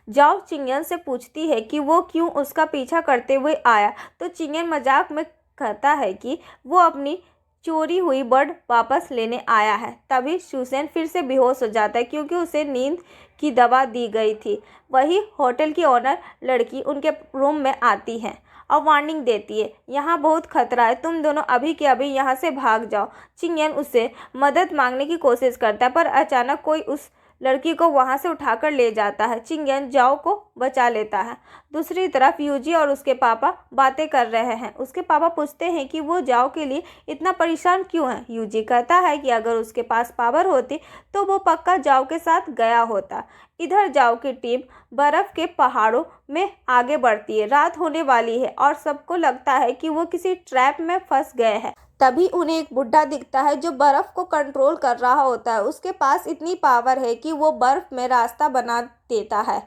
जाओ चिंगयन से पूछती है कि वो क्यों उसका पीछा करते हुए आया, तो चिंगयन मजाक में कहता है कि वो अपनी चोरी हुई बर्ड वापस लेने आया है। तभी सुसेन फिर से बेहोश हो जाता है क्योंकि उसे नींद की दवा दी गई थी। वही होटल की ओनर लड़की उनके रूम में आती है और वार्निंग देती है, यहाँ बहुत खतरा है, तुम दोनों अभी के अभी यहाँ से भाग जाओ। चिंगयन उससे मदद मांगने की कोशिश करता है पर अचानक कोई उस लड़की को वहां से उठाकर ले जाता है। चिंगयन जाओ को बचा लेता है। दूसरी तरफ यूजी और उसके पापा बातें कर रहे हैं। उसके पापा पूछते हैं कि वो जाओ के लिए इतना परेशान क्यों है। यूजी कहता है कि अगर उसके पास पावर होती तो वो पक्का जाओ के साथ गया होता। इधर जाओ की टीम बर्फ के पहाड़ों में आगे बढ़ती है। रात होने वाली है और सबको लगता है कि वो किसी ट्रैप में फंस गए हैं। तभी उन्हें एक बुढ़ा दिखता है जो बर्फ को कंट्रोल कर रहा होता है। उसके पास इतनी पावर है कि वो बर्फ में रास्ता बना देता है।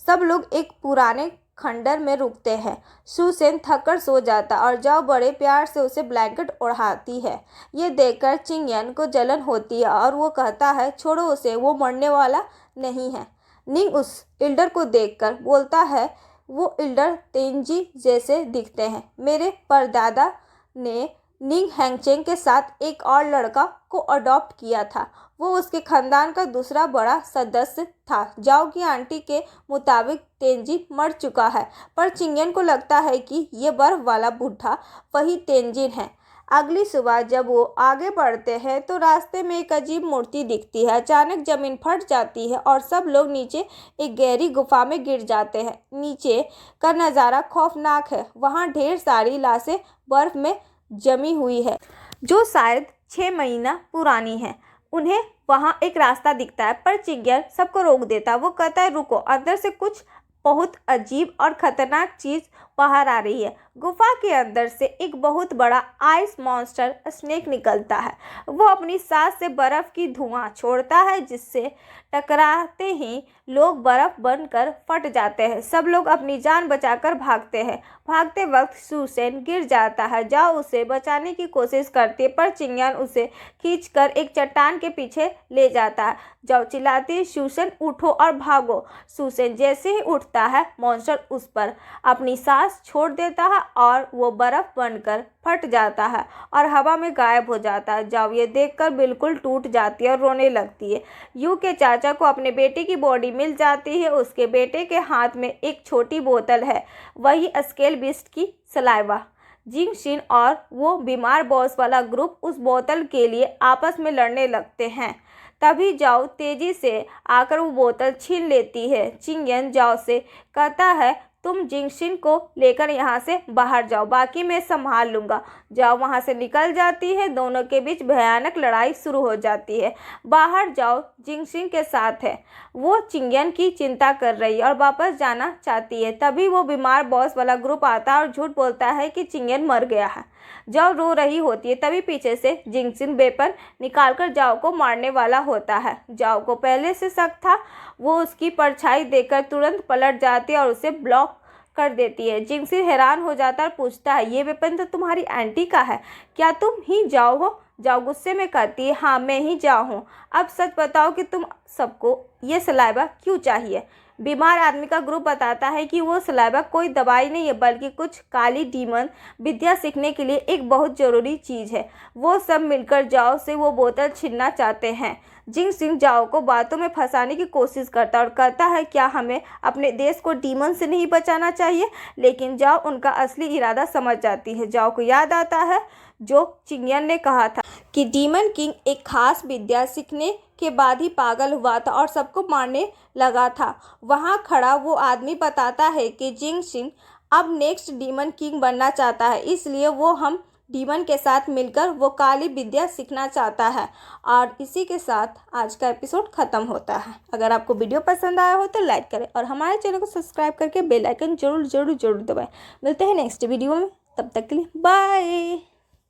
सब लोग एक पुराने खंडर में रुकते हैं। सुसेन थककर सो जाता और जाओ बड़े प्यार से उसे ब्लैंकेट ओढ़ाती है। ये देखकर चिंगयन को जलन होती है और वो कहता है, छोड़ो उसे, वो मरने वाला नहीं है। निंग उस इल्डर को देखकर बोलता है, वो इल्डर तेंजी जैसे दिखते हैं। मेरे परदादा ने निंग हैंगचेंग के साथ एक और लड़का को अडॉप्ट किया था। वो उसके खानदान का दूसरा बड़ा सदस्य था। जाओ की आंटी के मुताबिक तेंजिन मर चुका है, पर चिंगयन को लगता है कि ये बर्फ वाला बूढ़ा वही तेंजिन है। अगली सुबह जब वो आगे बढ़ते हैं तो रास्ते में एक अजीब मूर्ति दिखती है। अचानक जमीन फट जाती है और सब लोग नीचे एक गहरी गुफा में गिर जाते हैं। नीचे का नज़ारा खौफनाक है। वहाँ ढेर सारी लाशें बर्फ में जमी हुई है जो शायद 6 महीना पुरानी है। उन्हें वहाँ एक रास्ता दिखता है पर चिंगयन सबको रोक देता है। वो कहता है, रुको, अंदर से कुछ बहुत अजीब और खतरनाक चीज़ बाहर आ रही है। गुफा के अंदर से एक बहुत बड़ा आइस मॉन्स्टर स्नेक निकलता है। वो अपनी सांस से बर्फ़ की धुआं छोड़ता है जिससे टकराते ही लोग बर्फ़ बनकर फट जाते हैं। सब लोग अपनी जान बचाकर भागते हैं। भागते वक्त सुसेन गिर जाता है। जाओ उसे बचाने की कोशिश करती है पर चिंगयन उसे खींचकर एक चट्टान के पीछे ले जाता है। जाओ चिल्लाती है, सुसेन उठो और भागो। सुसेन जैसे ही उठता है मॉन्स्टर उस पर अपनी सांस छोड़ देता है और वो बर्फ बनकर फट जाता है और हवा में गायब हो जाता है। जाओ ये देखकर बिल्कुल टूट जाती है और रोने लगती है। यू के चाचा को अपने बेटे की बॉडी मिल जाती है। उसके बेटे के हाथ में एक छोटी बोतल है, वही स्केल बिस्ट की सलाइवा। जिंग शिन और वो बीमार बॉस वाला ग्रुप उस बोतल के लिए आपस में लड़ने लगते हैं। तभी जाओ तेजी से आकर वो बोतल छीन लेती है। चिंगयन जाओ से कहता है, तुम जिंगशिन को लेकर यहाँ से बाहर जाओ, बाकी मैं संभाल लूँगा। जाओ वहाँ से निकल जाती है। दोनों के बीच भयानक लड़ाई शुरू हो जाती है। बाहर जाओ जिंगशिन के साथ है, वो चिंगेन की चिंता कर रही है और वापस जाना चाहती है। तभी वो बीमार बॉस वाला ग्रुप आता है और झूठ बोलता है कि चिंगेन मर गया है। जाओ रो रही होती है। तभी पीछे से जिंगशिन वेपन निकालकर जाओ को मारने वाला होता है। जाओ को पहले से शक था, वो उसकी परछाई देखकर तुरंत पलट जाती है और उसे ब्लॉक कर देती है। जिंगशिन हैरान हो जाता है और पूछता है, ये वेपन तो तुम्हारी आंटी का है, क्या तुम ही जाओ हो? जाओ गुस्से में कहती है, हाँ मैं ही जाओ हूँ। अब सच बताओ कि तुम सबको ये सलाइवा क्यों चाहिए? बीमार आदमी का ग्रुप बताता है कि वो सलाइवा कोई दवाई नहीं है, बल्कि कुछ काली डीमन विद्या सीखने के लिए एक बहुत ज़रूरी चीज़ है। वो सब मिलकर जाओ से वो बोतल छीनना चाहते हैं। जिंगशिन जाओ को बातों में फंसाने की कोशिश करता है और कहता है, क्या हमें अपने देश को डीमन से नहीं बचाना चाहिए? लेकिन जाओ उनका असली इरादा समझ जाती है। जाओ को याद आता है जो चिंगेन ने कहा था कि डीमन किंग एक खास विद्या सीखने के बाद ही पागल हुआ था और सबको मारने लगा था। वहाँ खड़ा वो आदमी बताता है कि जिंगशिन अब नेक्स्ट डीमन किंग बनना चाहता है, इसलिए वो हम डीमन के साथ मिलकर वो काली विद्या सीखना चाहता है। और इसी के साथ आज का एपिसोड ख़त्म होता है। अगर आपको वीडियो पसंद आया हो तो लाइक करें और हमारे चैनल को सब्सक्राइब करके बेल आइकन जरूर दबाएं। मिलते हैं नेक्स्ट वीडियो में, तब तक के लिए बाय।